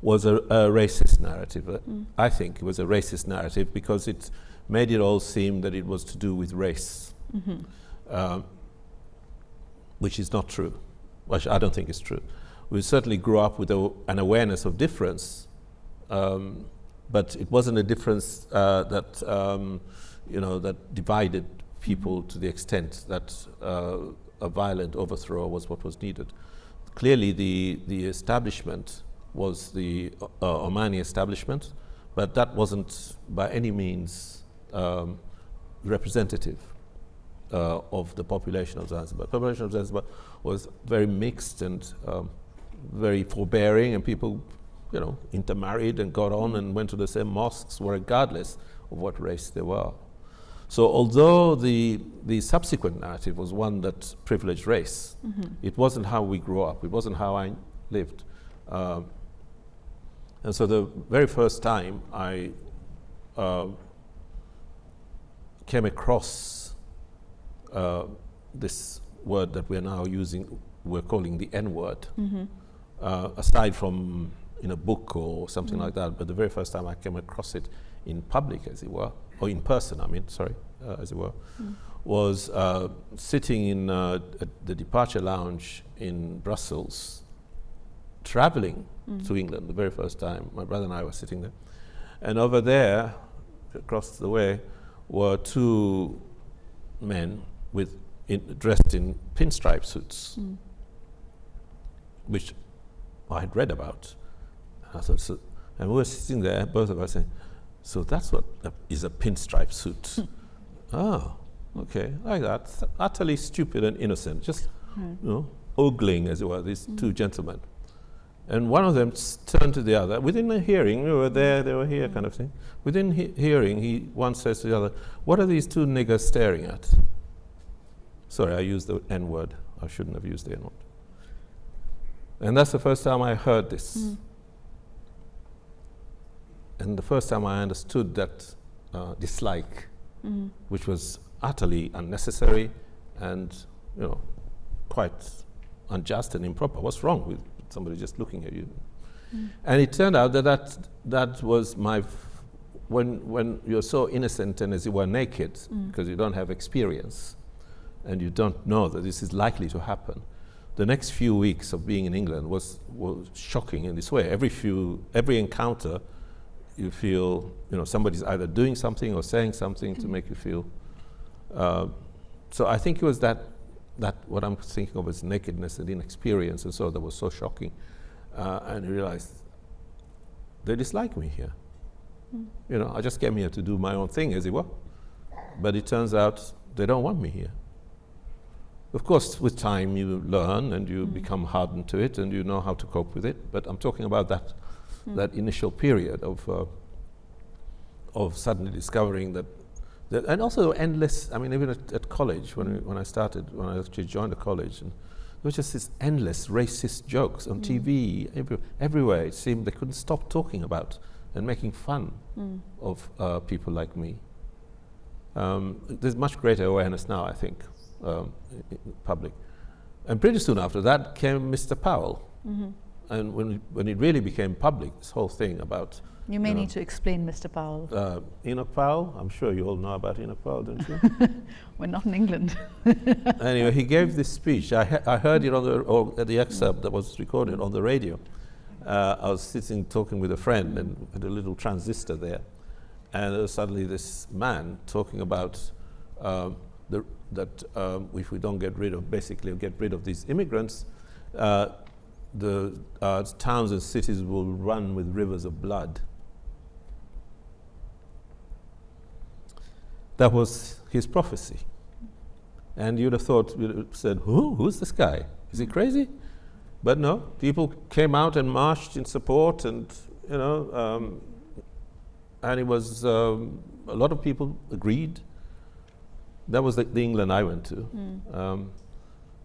was a racist narrative. I think it was a racist narrative because it made it all seem that it was to do with race, which is not true. Well, I don't think it's true. We certainly grew up with an awareness of difference, but it wasn't a difference that that divided people to the extent that a violent overthrow was what was needed. Clearly, the establishment was the Omani establishment, but that wasn't by any means representative of the population of Zanzibar. The population of Zanzibar was very mixed and very forbearing, and people, intermarried and got on and went to the same mosques, regardless of what race they were. So although the subsequent narrative was one that privileged race, it wasn't how we grew up, it wasn't how I lived. And so the very first time I came across this word that we're now using, we're calling the N-word, aside from in a book or something like that, but the very first time I came across it in public, as it were, or in person, as it were, was sitting in the departure lounge in Brussels, traveling to England the very first time. My brother and I were sitting there. And over there, across the way, were two men dressed in pinstripe suits, which I had read about. And I thought, and we were sitting there, both of us, saying, so that's what is a pinstripe suit. Oh, okay, like that. Utterly stupid and innocent, just ogling, as it were, these two gentlemen. And one of them turned to the other. Within a hearing, we were there, they were here, kind of thing. Within hearing, he one says to the other, "What are these two niggers staring at?" Sorry, I used the N-word. I shouldn't have used the N-word. And that's the first time I heard this. And the first time I understood that dislike, which was utterly unnecessary and, quite unjust and improper. What's wrong with somebody just looking at you? And it turned out that was when you're so innocent and as you were naked, because you don't have experience and you don't know that this is likely to happen. The next few weeks of being in England was shocking in this way. Every encounter, you feel, somebody's either doing something or saying something to make you feel. So I think it was that what I'm thinking of as nakedness and inexperience, and so that was so shocking. And I realized they dislike me here. I just came here to do my own thing, as it were. But it turns out they don't want me here. Of course, with time you learn and you become hardened to it and you know how to cope with it. But I'm talking about that initial period of suddenly discovering that And also endless, I mean, even at college, when I actually joined the college, and there was just this endless racist jokes on TV, everywhere. It seemed they couldn't stop talking about and making fun of people like me. There's much greater awareness now, I think, in the public. And pretty soon after that came Mr. Powell. And when it really became public, this whole thing about... You may need to explain Mr. Powell. Enoch Powell, I'm sure you all know about Enoch Powell, don't you? We're not in England. Anyway, he gave this speech. I heard it on the excerpt that was recorded on the radio. I was sitting talking with a friend and had a little transistor there. And there was suddenly this man talking about that if we don't get rid of these immigrants, the towns and cities will run with rivers of blood. That was his prophecy. And you'd have thought, you'd have said, who's this guy? Is he crazy? But no, people came out and marched in support, and and it was a lot of people agreed. That was the England I went to.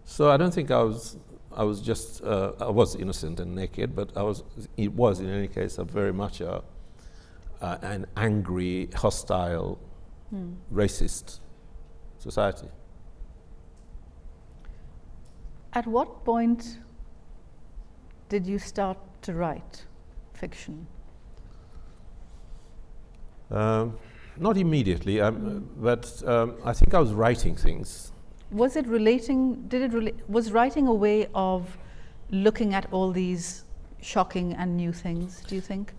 So I don't think I was innocent and naked, but it was in any case very much an angry, hostile, racist society. At what point did you start to write fiction? Not immediately, but I think I was writing things. Was it relating? Was writing a way of looking at all these shocking and new things? Do you think?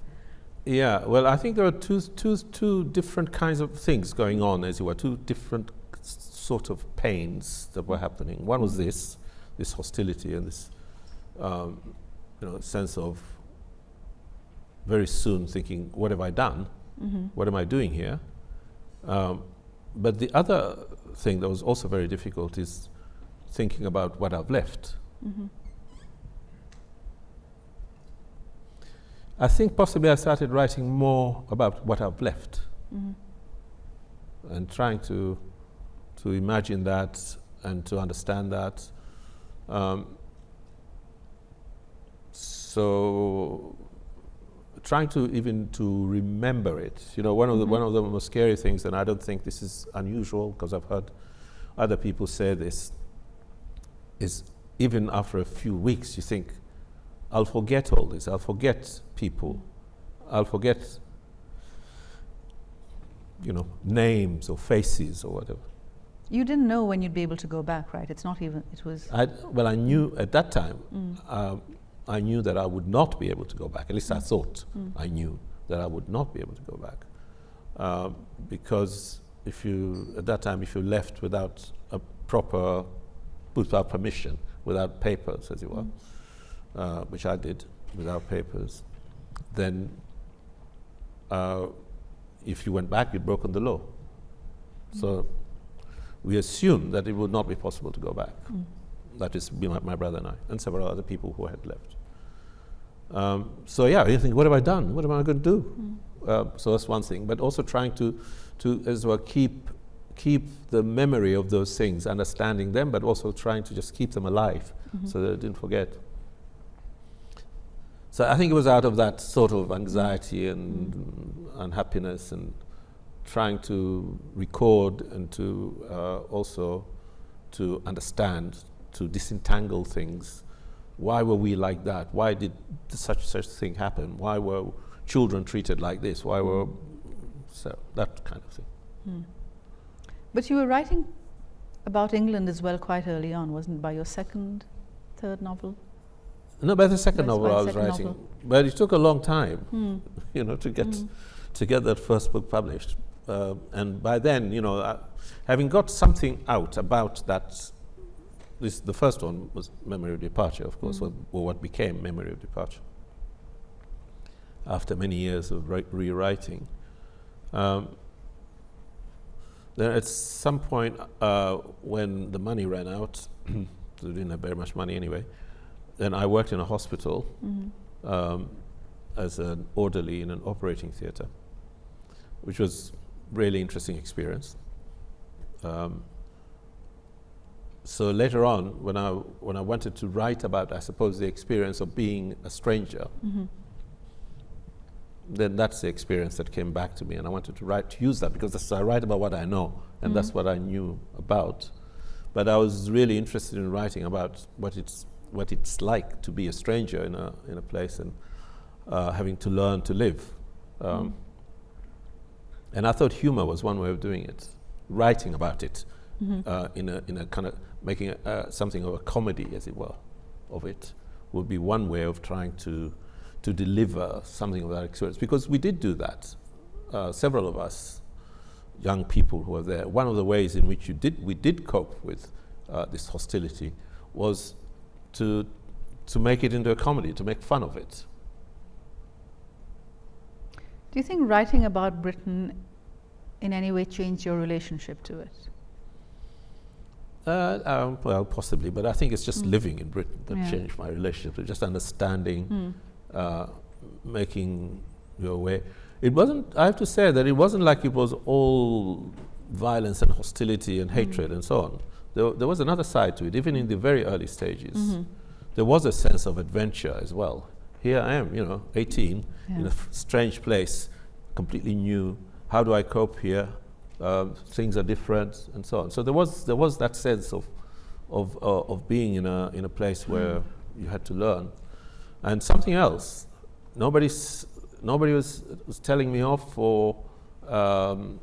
Yeah. Well, I think there are two different kinds of things going on, as it were. Two different sort of pains that were happening. One was this hostility and this, sense of very soon thinking, "What have I done? What am I doing here?" But the other thing that was also very difficult is thinking about what I've left. I think possibly I started writing more about what I've left and trying to imagine that and to understand that. So trying to remember it. One of the most scary things, and I don't think this is unusual because I've heard other people say this, is even after a few weeks you think, I'll forget all this, I'll forget people, I'll forget names or faces or whatever. You didn't know when you'd be able to go back, right? It was... I knew at that time, I knew that I would not be able to go back. At least I thought I knew that I would not be able to go back. Because if you left without without permission, without papers, as it were, which I did without papers, then if you went back, you'd broken the law. So we assumed that it would not be possible to go back. That is my brother and I, and several other people who had left. So you think, what have I done? What am I going to do? So that's one thing. But also trying to as well keep the memory of those things, understanding them, but also trying to just keep them alive so that I didn't forget. So I think it was out of that sort of anxiety and unhappiness and trying to record and to also to understand, to disentangle things. Why were we like that? Why did such thing happen? Why were children treated like this? Why were that kind of thing? But you were writing about England as well quite early on, wasn't it? By your third novel? No, by the second novel I was writing. But it took a long time, to get that first book published. And by then, having got something out about that. The first one was Memory of Departure, of course, or what became Memory of Departure. After many years of rewriting. Then at some point, when the money ran out, we didn't have very much money anyway, then I worked in a hospital as an orderly in an operating theatre, which was really interesting experience. So later on, when I wanted to write about, I suppose, the experience of being a stranger, then that's the experience that came back to me, and I wanted to use that because I write about what I know, and that's what I knew about. But I was really interested in writing about what it's like to be a stranger in a place and having to learn to live. And I thought humor was one way of doing it, writing about it in a kind of making something of a comedy, as it were, of it would be one way of trying to deliver something of that experience. Because we did do that, several of us, young people who were there. One of the ways in which we did cope with this hostility was to make it into a comedy, to make fun of it. Do you think writing about Britain in any way changed your relationship to it? Well, possibly, but I think it's just living in Britain that changed my relationship to just understanding, making your way. It wasn't, I have to say that it wasn't like it was all violence and hostility and hatred and so on. There was another side to it, even in the very early stages. There was a sense of adventure as well. Here I am, 18, in a strange place, completely new. How do I cope here? Things are different, and so on. So there was that sense of being in a place where you had to learn. And something else, nobody was telling me off for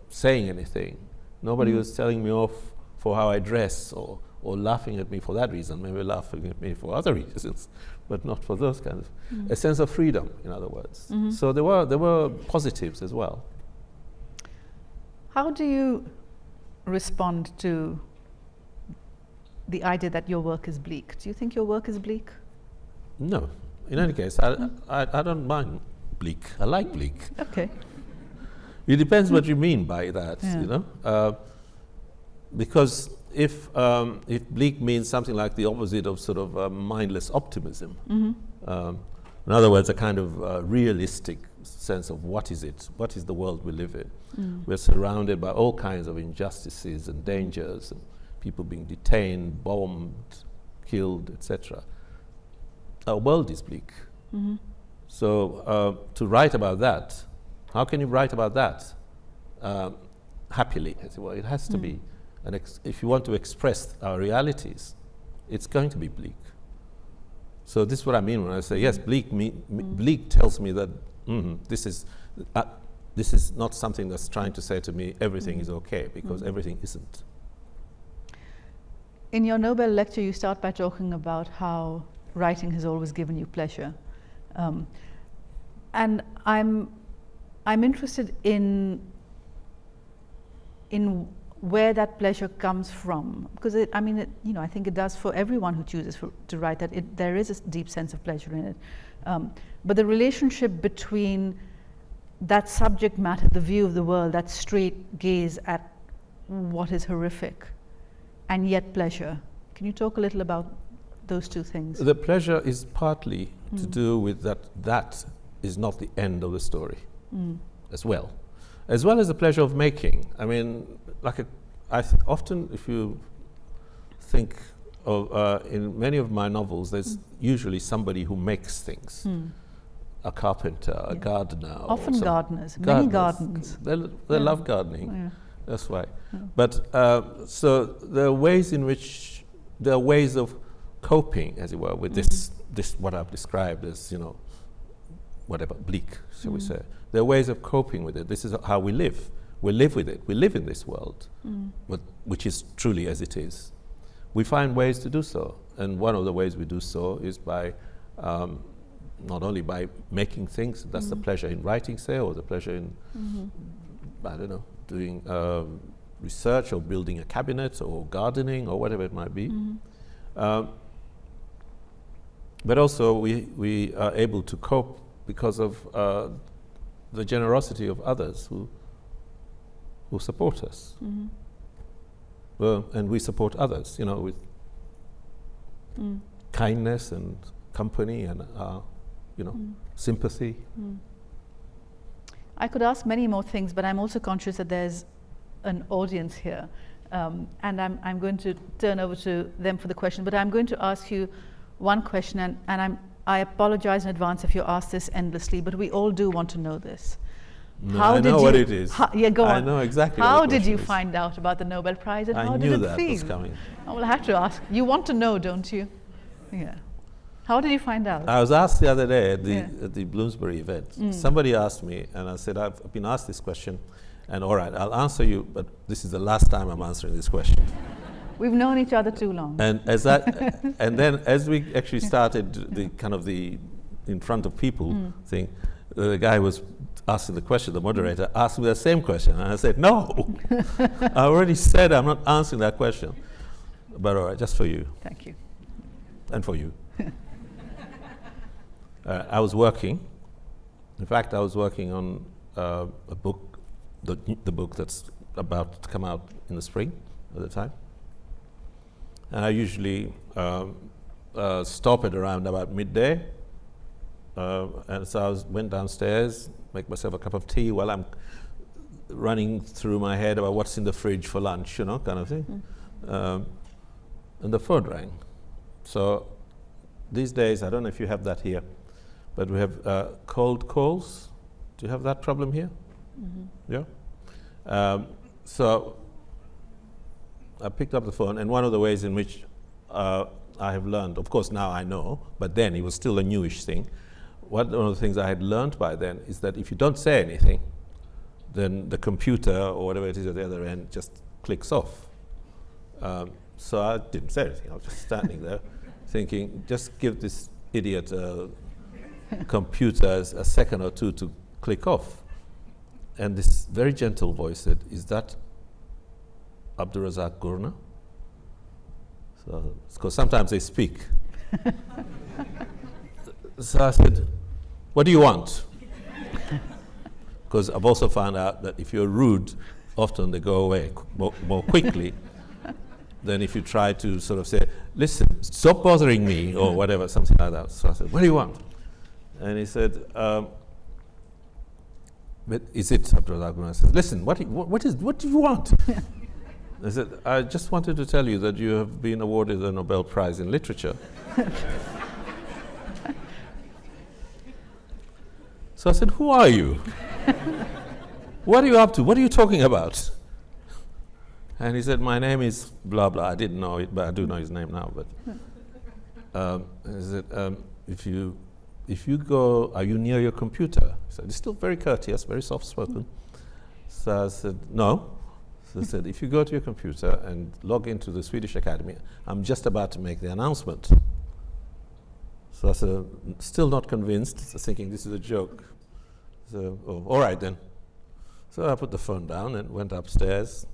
saying anything. Nobody was telling me off for how I dress or laughing at me for that reason. Maybe laughing at me for other reasons, but not for those kinds of a sense of freedom, in other words. So there were positives as well. How do you respond to the idea that your work is bleak? Do you think your work is bleak? No. In any case, I don't mind bleak. I like bleak. Okay. It depends what you mean by that, because if bleak means something like the opposite of sort of mindless optimism, in other words, a kind of realistic sense of what is the world we live in. We're surrounded by all kinds of injustices and dangers, and people being detained, bombed, killed, etc. Our world is bleak. So to write about that, how can you write about that happily, as it were? It has to be. And if you want to express our realities, it's going to be bleak. So this is what I mean when I say, yes, bleak tells me that this is not something that's trying to say to me everything is okay, because everything isn't. In your Nobel lecture, you start by talking about how writing has always given you pleasure. And I'm interested in where that pleasure comes from, because I think it does for everyone who chooses to write, that there is a deep sense of pleasure in it. But the relationship between that subject matter, the view of the world, that straight gaze at what is horrific, and yet pleasure. Can you talk a little about those two things? The pleasure is partly to do with that is not the end of the story as well as the pleasure of making. I mean, often if you think of, in many of my novels, there's usually somebody who makes things. A carpenter, a gardener. Often gardeners, many gardens. They love gardening, that's why. But so there are ways of coping, as it were, with this what I've described as, whatever, bleak, shall we say. There are ways of coping with it. This is how we live. We live with it. We live in this world, which is truly as it is. We find ways to do so. And one of the ways we do so is by, not only by making things, that's the pleasure in writing, say, or the pleasure in, I don't know, doing research or building a cabinet or gardening or whatever it might be. But also we are able to cope because of the generosity of others who support us. Well, and we support others, with kindness and company and sympathy. I could ask many more things, but I'm also conscious that there's an audience here. And I'm going to turn over to them for the question, but I'm going to ask you one question, and I apologize in advance if you ask this endlessly, but we all do want to know this. No, I know what it is. Yeah, go on. I know exactly how what the did you question is. find out about the Nobel Prize, and I how knew did it that feel? was coming. I will have to ask. You want to know, don't you? Yeah. How did you find out? I was asked the other day at Yeah. the Bloomsbury event. Somebody asked me, and I said, I've been asked this question, and all right, I'll answer you, but this is the last time I'm answering this question. We've known each other too long. And and then as we actually started the kind of the in front of people thing, the guy was asking the question, the moderator asked me the same question, and I said, no, I already said I'm not answering that question. But all right, just for you. Thank you. And for you. I was working. In fact, I was working on a book, the book that's about to come out in the spring at the time. And I usually stop it around about midday. And so I went downstairs, make myself a cup of tea while I'm running through my head about what's in the fridge for lunch, you know, kind of thing. And the phone rang. So these days, I don't know if you have that here, but we have cold calls. Do you have that problem here? Yeah? So I picked up the phone, and one of the ways in which I have learned, of course now I know, but then it was still a newish thing. One of the things I had learned by then is that if you don't say anything, then the computer or whatever it is at the other end just clicks off. So I didn't say anything. I was just standing there thinking, just give this idiot computer a second or two to click off. And this very gentle voice said, is that Abdulrazak Gurnah? So, because sometimes they speak. So I said, what do you want? Because I've also found out that if you're rude, often they go away more quickly than if you try to sort of say, listen, stop bothering me, or whatever, something like that. So I said, what do you want? And he said, but is it Abdulrazak Gurnah? I said, listen, what do you want? I said, I just wanted to tell you that you have been awarded the Nobel Prize in Literature. So I said, who are you? What are you up to? What are you talking about? And he said, my name is blah, blah. I didn't know it, but I do know his name now. But he said, if you go, are you near your computer? He said, he's still very courteous, very soft-spoken. So I said, no. So I said, if you go to your computer and log into the Swedish Academy, I'm just about to make the announcement. So I said, still not convinced, so thinking this is a joke. So, oh, all right then. So I put the phone down and went upstairs,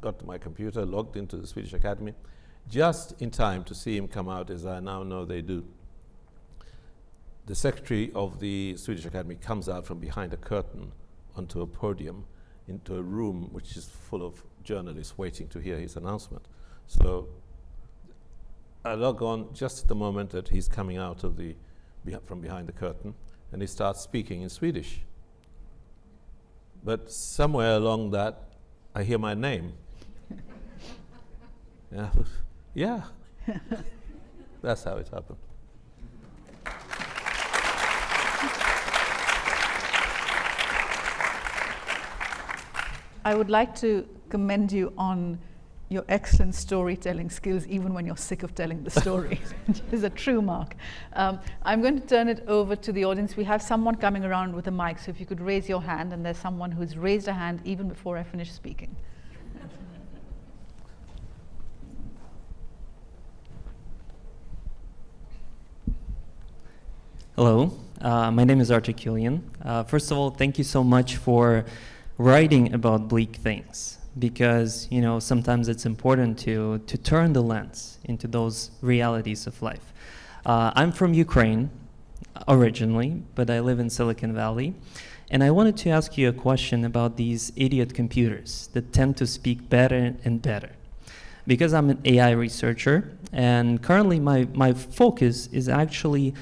got to my computer, logged into the Swedish Academy, just in time to see him come out, as I now know they do. The secretary of the Swedish Academy comes out from behind a curtain onto a podium into a room which is full of journalists waiting to hear his announcement. So I log on just at the moment that he's coming out of from behind the curtain, and he starts speaking in Swedish. But somewhere along that, I hear my name. And I thought, yeah, that's how it happened. I would like to commend you on your excellent storytelling skills, even when you're sick of telling the story, which is a true mark. I'm going to turn it over to the audience. We have someone coming around with a mic, so if you could raise your hand, and there's someone who's raised a hand even before I finish speaking. Hello, my name is Archie Killian. First of all, thank you so much for writing about bleak things, because sometimes it's important to turn the lens into those realities of life. I'm from Ukraine originally, but I live in Silicon Valley, and I wanted to ask you a question about these idiot computers that tend to speak better and better. because I'm an AI researcher, and currently my focus is actually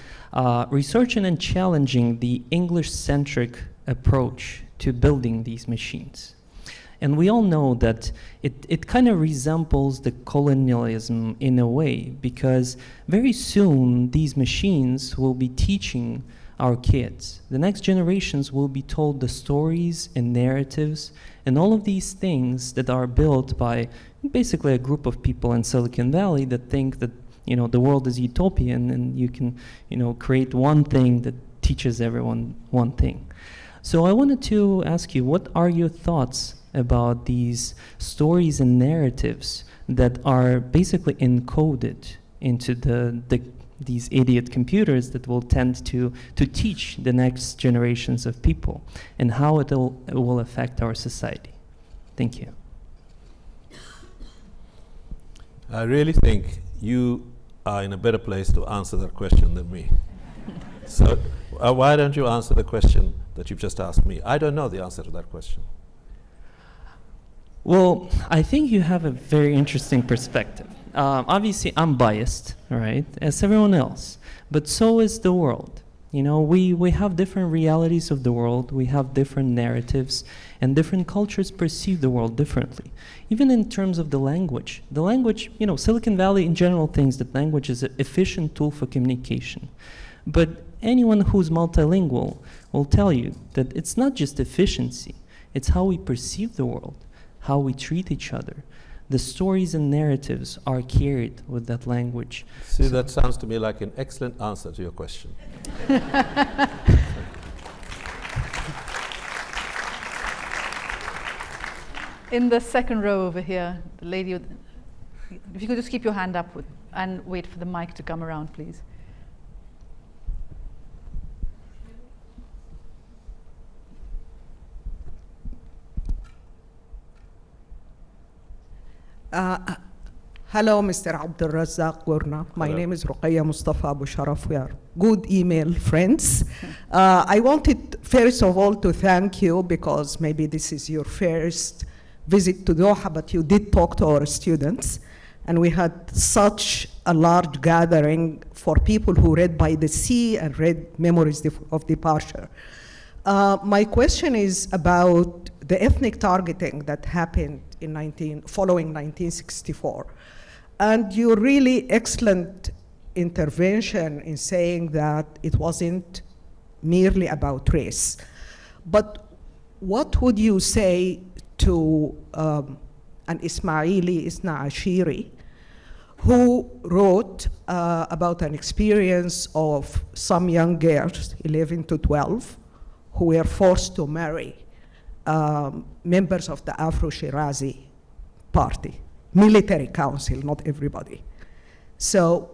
researching and challenging the English-centric approach to building these machines. And we all know that it kind of resembles the colonialism in a way, because very soon these machines will be teaching our kids. The next generations will be told the stories and narratives and all of these things that are built by basically a group of people in Silicon Valley that think that, you know, the world is utopian and you can, you know, create one thing that teaches everyone one thing. So I wanted to ask you, what are your thoughts about these stories and narratives that are basically encoded into these idiot computers that will tend to teach the next generations of people, and how it will affect our society? Thank you. I really think you are in a better place to answer that question than me. So why don't you answer the question that you've just asked me? I don't know the answer to that question. Well, I think you have a very interesting perspective. Obviously, I'm biased, right, as everyone else, but so is the world. You know, we have different realities of the world, we have different narratives, and different cultures perceive the world differently. Even in terms of the language, you know, Silicon Valley in general thinks that language is an efficient tool for communication. But anyone who's multilingual will tell you that it's not just efficiency, it's how we perceive the world, how we treat each other. The stories and narratives are carried with that language. See, that sounds to me like an excellent answer to your question. In the second row over here, the lady, if you could just keep your hand up and wait for the mic to come around, please. Hello, Mr. Abdulrazak Gurnah. My name is Ruqayya Mustafa Abu Sharaf. We are good email friends. I wanted, first of all, to thank you, because maybe this is your first visit to Doha, but you did talk to our students. And we had such a large gathering for people who read By the Sea and read Memories of Departure. My question is about the ethnic targeting that happened following 1964. And your really excellent intervention in saying that it wasn't merely about race. But what would you say to an Ismaili, Isna Ashiri, who wrote about an experience of some young girls, 11 to 12, who were forced to marry members of the Afro-Shirazi party, military council, not everybody. So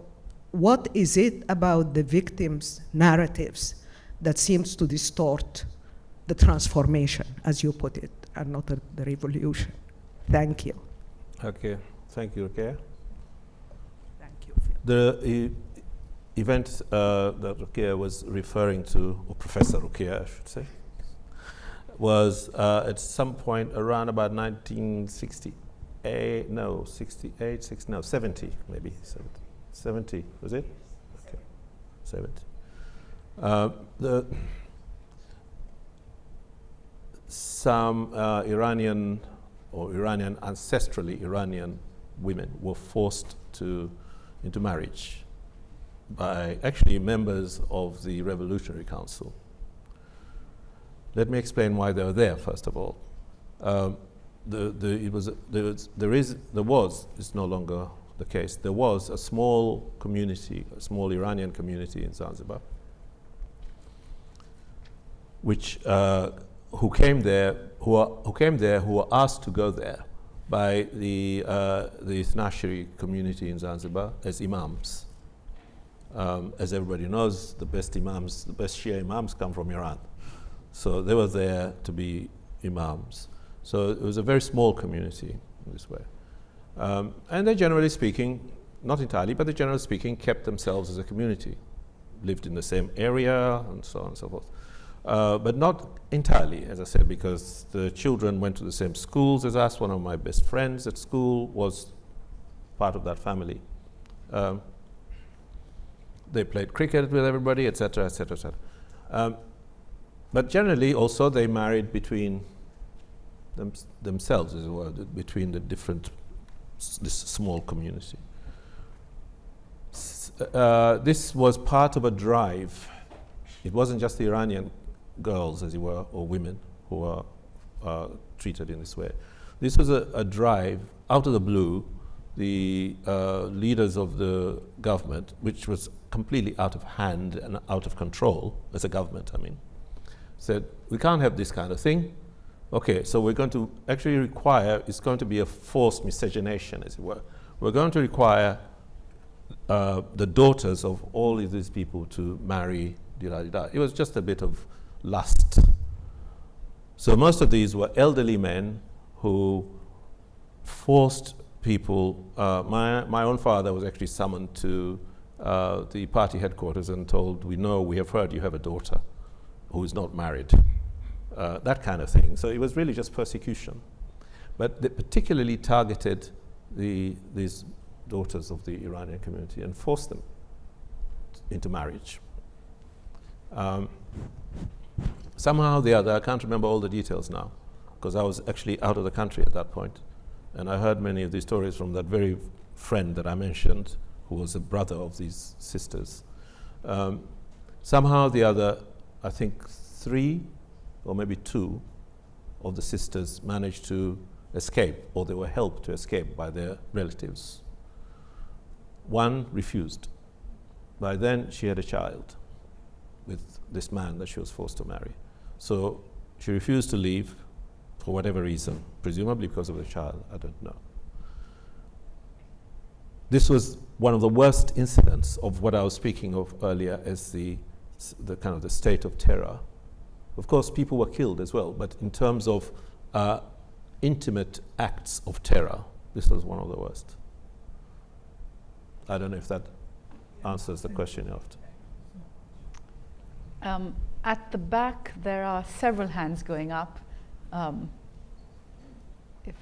what is it about the victims' narratives that seems to distort the transformation, as you put it, and not the revolution? Thank you. Okay, thank you, Ruqayya. Thank you. The event that Ruqayya was referring to, or Professor Ruqayya, I should say, was at some point around about 1968, no, 68, 60, no, 70, maybe, 70, was it? Okay, 70. Some Iranian, or ancestrally Iranian women were forced into marriage by actually members of the Revolutionary Council. Let me explain why they were there, first of all. It's no longer the case. There was a small community, a small Iranian community in Zanzibar, which who came there, who were asked to go there by the Ithnashiri community in Zanzibar as imams. As everybody knows, the best Shia imams come from Iran. So they were there to be imams. So it was a very small community in this way. And they, generally speaking, not entirely, but they, generally speaking, kept themselves as a community, lived in the same area, and so on and so forth. But not entirely, as I said, because the children went to the same schools as us. One of my best friends at school was part of that family. They played cricket with everybody, etc., etc., etc. But generally, also, they married between themselves, as well, between the different, this small community. This was part of a drive. It wasn't just the Iranian girls, as it were, or women who were treated in this way. This was a drive, out of the blue. The leaders of the government, which was completely out of hand and out of control, as a government, I mean, said, we can't have this kind of thing. Okay, so we're going to actually require, it's going to be a forced miscegenation, as it were. We're going to require the daughters of all of these people to marry, It was just a bit of lust. So most of these were elderly men who forced people. My own father was actually summoned to the party headquarters and told, we have heard you have a daughter who is not married. That kind of thing. So it was really just persecution. But they particularly targeted these daughters of the Iranian community and forced them into marriage. Somehow or the other, I can't remember all the details now, because I was actually out of the country at that point. And I heard many of these stories from that very friend that I mentioned, who was a brother of these sisters. Somehow or the other, I think 3 or maybe 2 of the sisters managed to escape, or they were helped to escape by their relatives. One refused. By then, she had a child with this man that she was forced to marry. So she refused to leave for whatever reason, presumably because of the child, I don't know. This was one of the worst incidents of what I was speaking of earlier as the kind of the state of terror. Of course, people were killed as well, but in terms of intimate acts of terror, this was one of the worst. I don't know if that answers the question you asked. At the back, there are several hands going up. If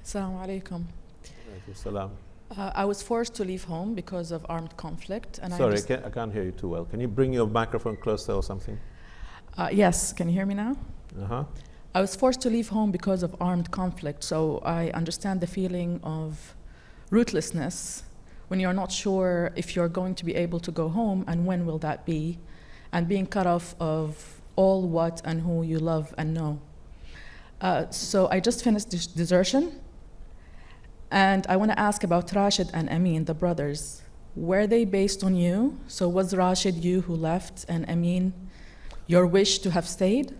Assalamu alaikum. Salam. I was forced to leave home because of armed conflict. And Sorry, I can't hear you too well. Can you bring your microphone closer or something? Yes, can you hear me now? Uh-huh. I was forced to leave home because of armed conflict, so I understand the feeling of rootlessness when you're not sure if you're going to be able to go home and when will that be, and being cut off of all what and who you love and know. So I just finished desertion, and I want to ask about Rashid and Amin, the brothers. Were they based on you? So was Rashid you who left, and Amin your wish to have stayed?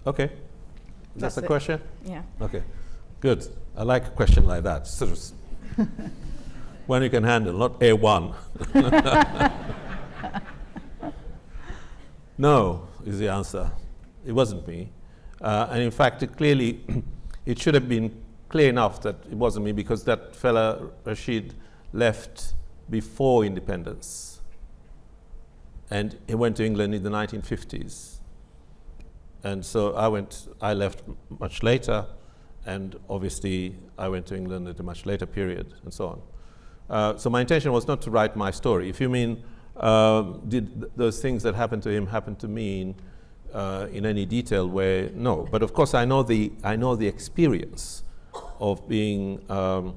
Okay. That's the question? Yeah. Okay. Good. I like a question like that. Sort of one you can handle, not A1. No, is the answer. It wasn't me. And in fact, it should have been clear enough that it wasn't me, because that fella, Rashid, left before independence. And he went to England in the 1950s. And so I left much later, and obviously I went to England at a much later period, and so on. So my intention was not to write my story. If you mean, did those things that happened to him happen to me in any detailed way? No. But of course, I know the experience of being, of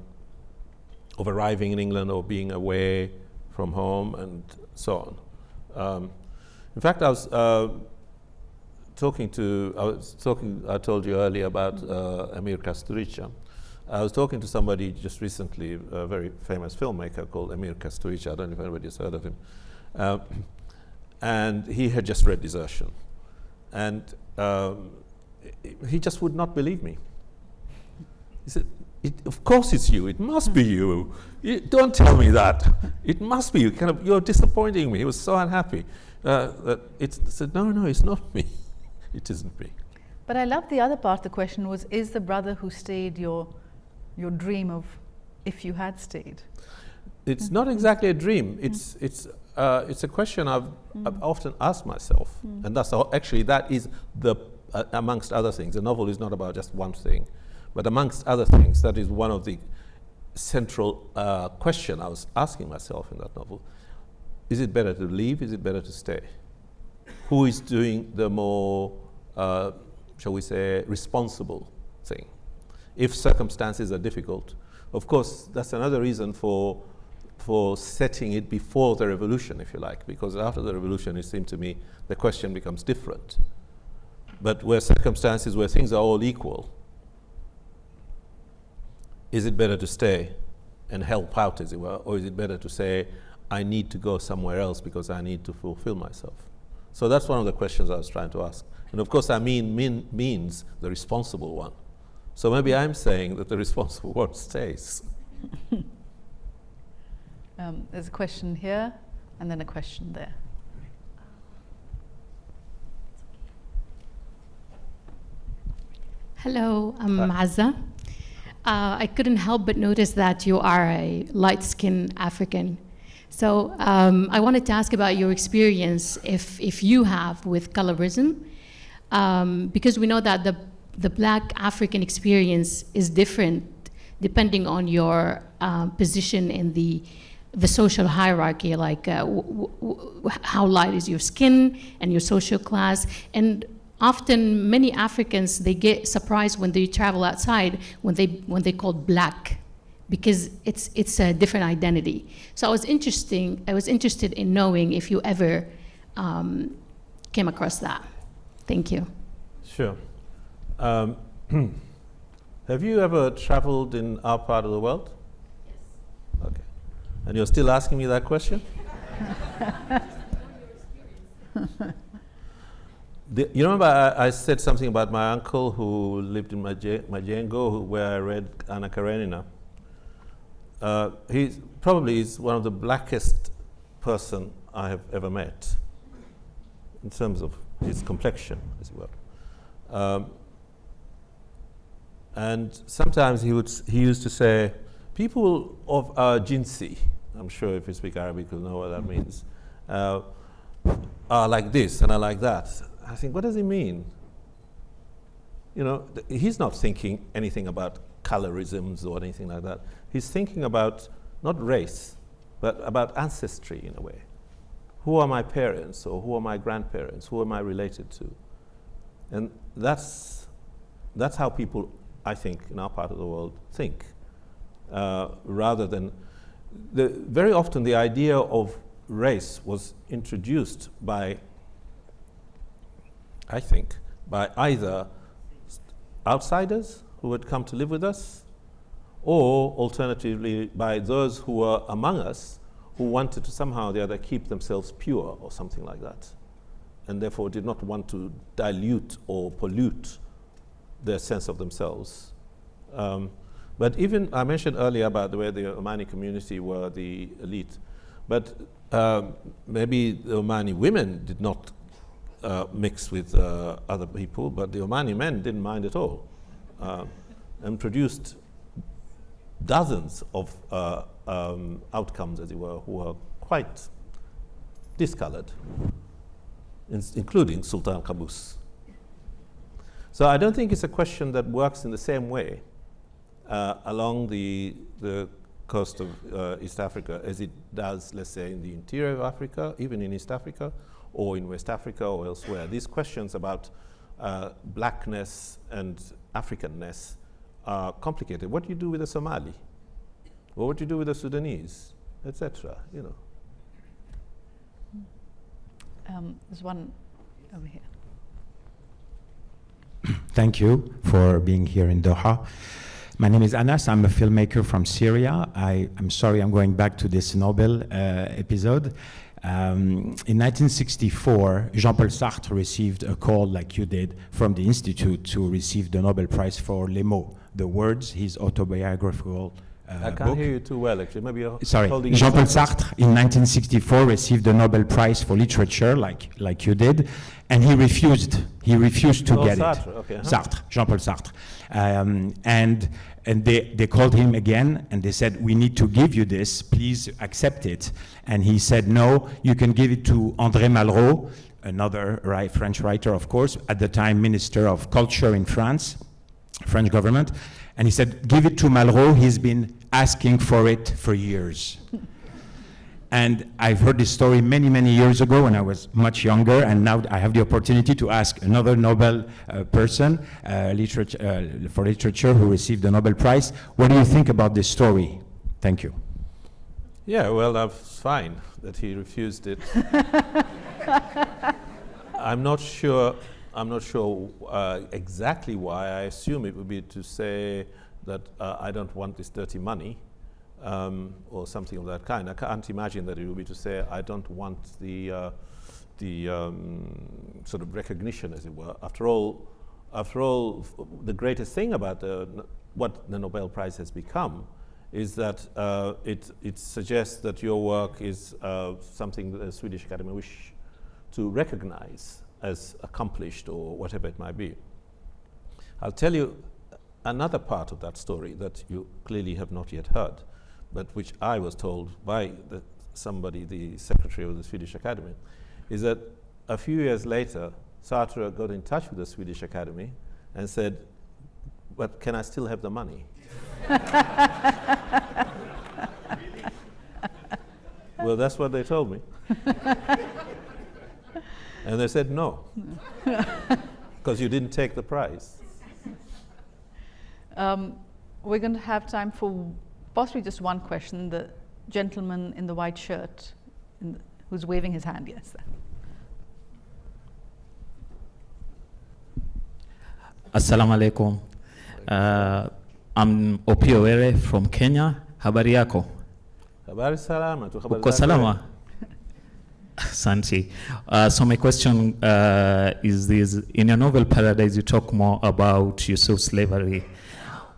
arriving in England or being away from home and so on. In fact, I told you earlier about Emir Kusturica. I was talking to somebody just recently, a very famous filmmaker called Emir Kusturica. I don't know if anybody's heard of him. And he had just read Desertion. And he just would not believe me. He said, of course it's you. It must be you. Don't tell me that. It must be you. You're disappointing me. He was so unhappy. I said, no, it's not me. It isn't me. But I love the other part of the question was, is the brother who stayed your dream of if you had stayed? It's not exactly a dream. It's a question I've often asked myself, and that's actually that is the amongst other things. The novel is not about just one thing, but amongst other things, that is one of the central question I was asking myself in that novel. Is it better to leave? Is it better to stay? Who is doing the more, shall we say, responsible thing? If circumstances are difficult, of course, that's another reason for setting it before the revolution, if you like, because after the revolution, it seemed to me the question becomes different. But where circumstances, where things are all equal, is it better to stay and help out, as it were, or is it better to say, I need to go somewhere else because I need to fulfill myself? So that's one of the questions I was trying to ask. And of course, I means the responsible one. So maybe I'm saying that the responsible one stays. There's a question here, and then a question there. Hello, I'm Azza. I couldn't help but notice that you are a light-skinned African. So I wanted to ask about your experience, if you have, with colorism, because we know that the Black African experience is different depending on your position in the social hierarchy, like how light is your skin and your social class. And often many Africans, they get surprised when they travel outside when they called Black, because it's a different identity. So I was interested in knowing if you ever came across that. Thank you. Sure. Have you ever traveled in our part of the world? Yes. Okay. And you're still asking me that question? You remember I said something about my uncle who lived in Majengo, where I read Anna Karenina. He probably is one of the blackest person I have ever met in terms of his complexion, as it were. And sometimes he used to say, people of our jinsi, I'm sure if you speak Arabic you'll know what that means, are like this and are like that. I think, what does he mean? You know, he's not thinking anything about colorisms or anything like that. He's thinking about not race, but about ancestry in a way. Who are my parents, or who are my grandparents? Who am I related to? And that's how people, I think, in our part of the world think, rather than very often the idea of race was introduced by, I think, by either outsiders who had come to live with us, or alternatively by those who were among us who wanted to somehow or the other keep themselves pure or something like that, and therefore did not want to dilute or pollute their sense of themselves. But even, I mentioned earlier about the way the Omani community were the elite, but maybe the Omani women did not mix with other people, but the Omani men didn't mind at all, and produced dozens of outcomes, as it were, who were quite discolored, including Sultan Qaboos. So I don't think it's a question that works in the same way along the coast of East Africa as it does, let's say, in the interior of Africa, even in East Africa, or in West Africa or elsewhere. These questions about blackness and Africanness are complicated. What do you do with a Somali? Or what do you do with a Sudanese, etc., you know? There's one over here. Thank you for being here in Doha. My name is Anas. I'm a filmmaker from Syria. I'm sorry I'm going back to this Nobel episode. In 1964, Jean-Paul Sartre received a call, like you did, from the Institute to receive the Nobel Prize for Les Mots, the words, his autobiographical I can't book. hear you too well, actually. Maybe you're Sorry, holding Jean-Paul Sartre in 1964 received the Nobel Prize for Literature, like you did, and he refused to get Sartre, it. okay, Sartre, Jean-Paul Sartre. And and they called him again, and they said, we need to give you this, please accept it. And he said, no, you can give it to André Malraux, another French writer, of course, at the time Minister of Culture in France, French government. And he said, give it to Malraux, he's been asking for it for years. And I've heard this story many, many years ago when I was much younger, and now I have the opportunity to ask another Nobel person for literature who received the Nobel Prize. What do you think about this story? Thank you. Yeah, well, that's fine that he refused it. I'm not sure exactly why. I assume it would be to say that I don't want this dirty money. Or something of that kind. I can't imagine that it would be to say I don't want the sort of recognition, as it were. After all, the greatest thing about what the Nobel Prize has become is that it suggests that your work is something that the Swedish Academy wish to recognize as accomplished or whatever it might be. I'll tell you another part of that story that you clearly have not yet heard, but which I was told by somebody, the secretary of the Swedish Academy, is that a few years later, Sartre got in touch with the Swedish Academy and said, but can I still have the money? Well, that's what they told me. And they said no, because you didn't take the prize. We're going to have time for possibly just one question. The gentleman in the white shirt who's waving his hand, yes. Assalamu alaikum. I'm Opiowere from Kenya. Habari yako? Habari salama. Uko salama? Santi. So my question is this. In your novel Paradise, you talk more about use of slavery.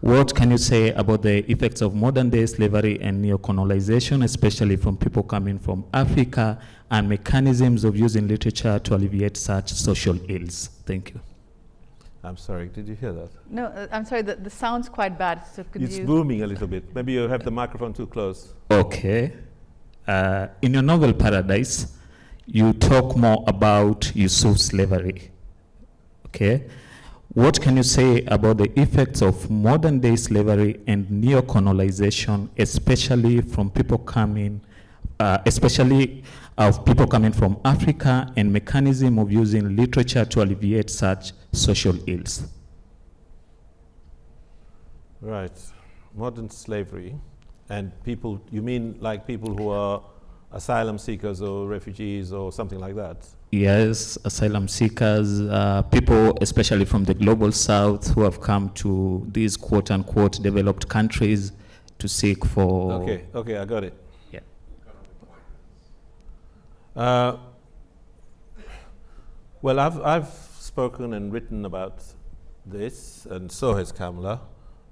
What can you say about the effects of modern-day slavery and neo-colonization, especially from people coming from Africa, and mechanisms of using literature to alleviate such social ills? Thank you. I'm sorry, did you hear that? No, I'm sorry, the sound's quite bad, so could it's booming a little bit. Maybe you have the microphone too close. Okay. In your novel Paradise, you talk more about use of slavery. Okay. What can you say about the effects of modern-day slavery and neo-colonization, especially from people coming, especially of people coming from Africa, and mechanism of using literature to alleviate such social ills? Right, modern slavery, and people. You mean like people who are asylum seekers or refugees or something like that? Yes, asylum seekers, people especially from the global south who have come to these quote-unquote developed countries to seek for... Okay, I got it. Yeah. Well, I've spoken and written about this, and so has Kamila,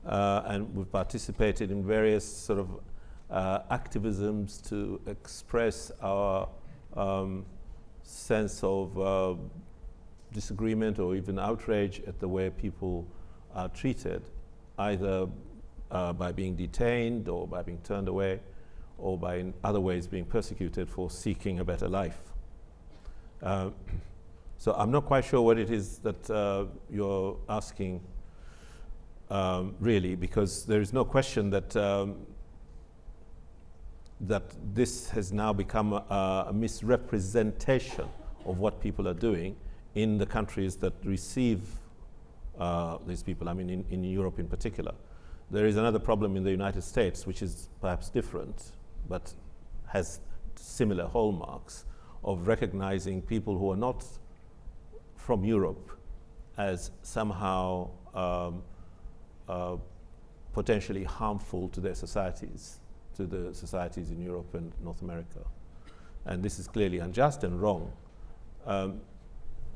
and we've participated in various sort of activisms to express our sense of disagreement or even outrage at the way people are treated, either by being detained or by being turned away or by in other ways being persecuted for seeking a better life. So I'm not quite sure what it is that you're asking really, because there is no question that that this has now become a misrepresentation of what people are doing in the countries that receive these people, I mean in Europe in particular. There is another problem in the United States, which is perhaps different, but has similar hallmarks of recognizing people who are not from Europe as somehow potentially harmful to their societies, to the societies in Europe and North America. And this is clearly unjust and wrong.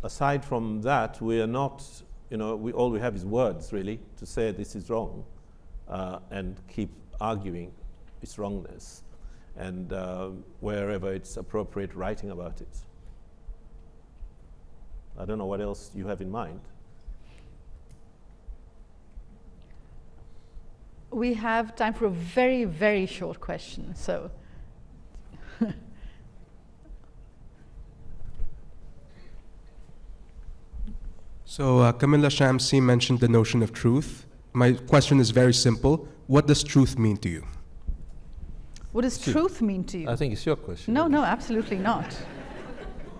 Aside from that, we are not, all we have is words, really, to say this is wrong and keep arguing its wrongness, and wherever it's appropriate, writing about it. I don't know what else you have in mind. we have time for a very, very short question. So, Kamila Shamsie mentioned the notion of truth. My question is very simple. What does truth mean to you? what does truth mean to you? I think it's your question. No, no, absolutely not.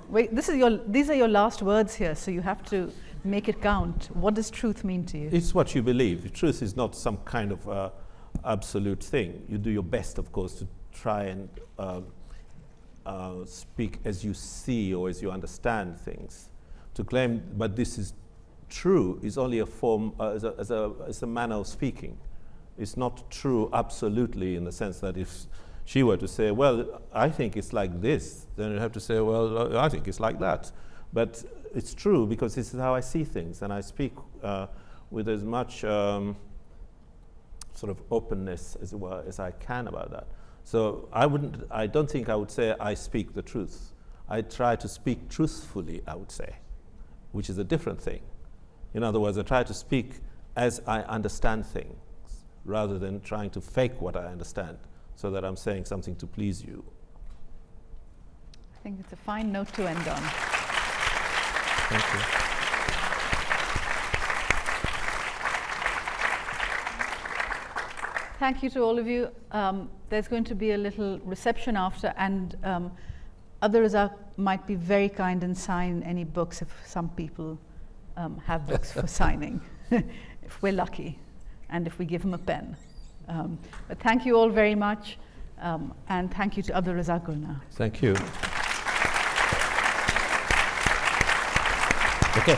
Wait, these are your last words here, so you have to make it count. What does truth mean to you? It's what you believe. Truth is not some kind of absolute thing. You do your best, of course, to try and speak as you see or as you understand things. To claim, but this is true, is only a form, as a manner of speaking. It's not true absolutely in the sense that if she were to say, well, I think it's like this, then you have to say, well, I think it's like that. But it's true because this is how I see things, and I speak with as much sort of openness, as it were, as I can about that. So I don't think I would say I speak the truth. I try to speak truthfully, I would say, which is a different thing. In other words, I try to speak as I understand things, rather than trying to fake what I understand, so that I'm saying something to please you. I think it's a fine note to end on. Thank you. Thank you to all of you. There's going to be a little reception after, and Abdulrazak might be very kind and sign any books if some people have books for signing, if we're lucky, and if we give him a pen. But thank you all very much, and thank you to Abdulrazak Gurnah. Thank you. Okay.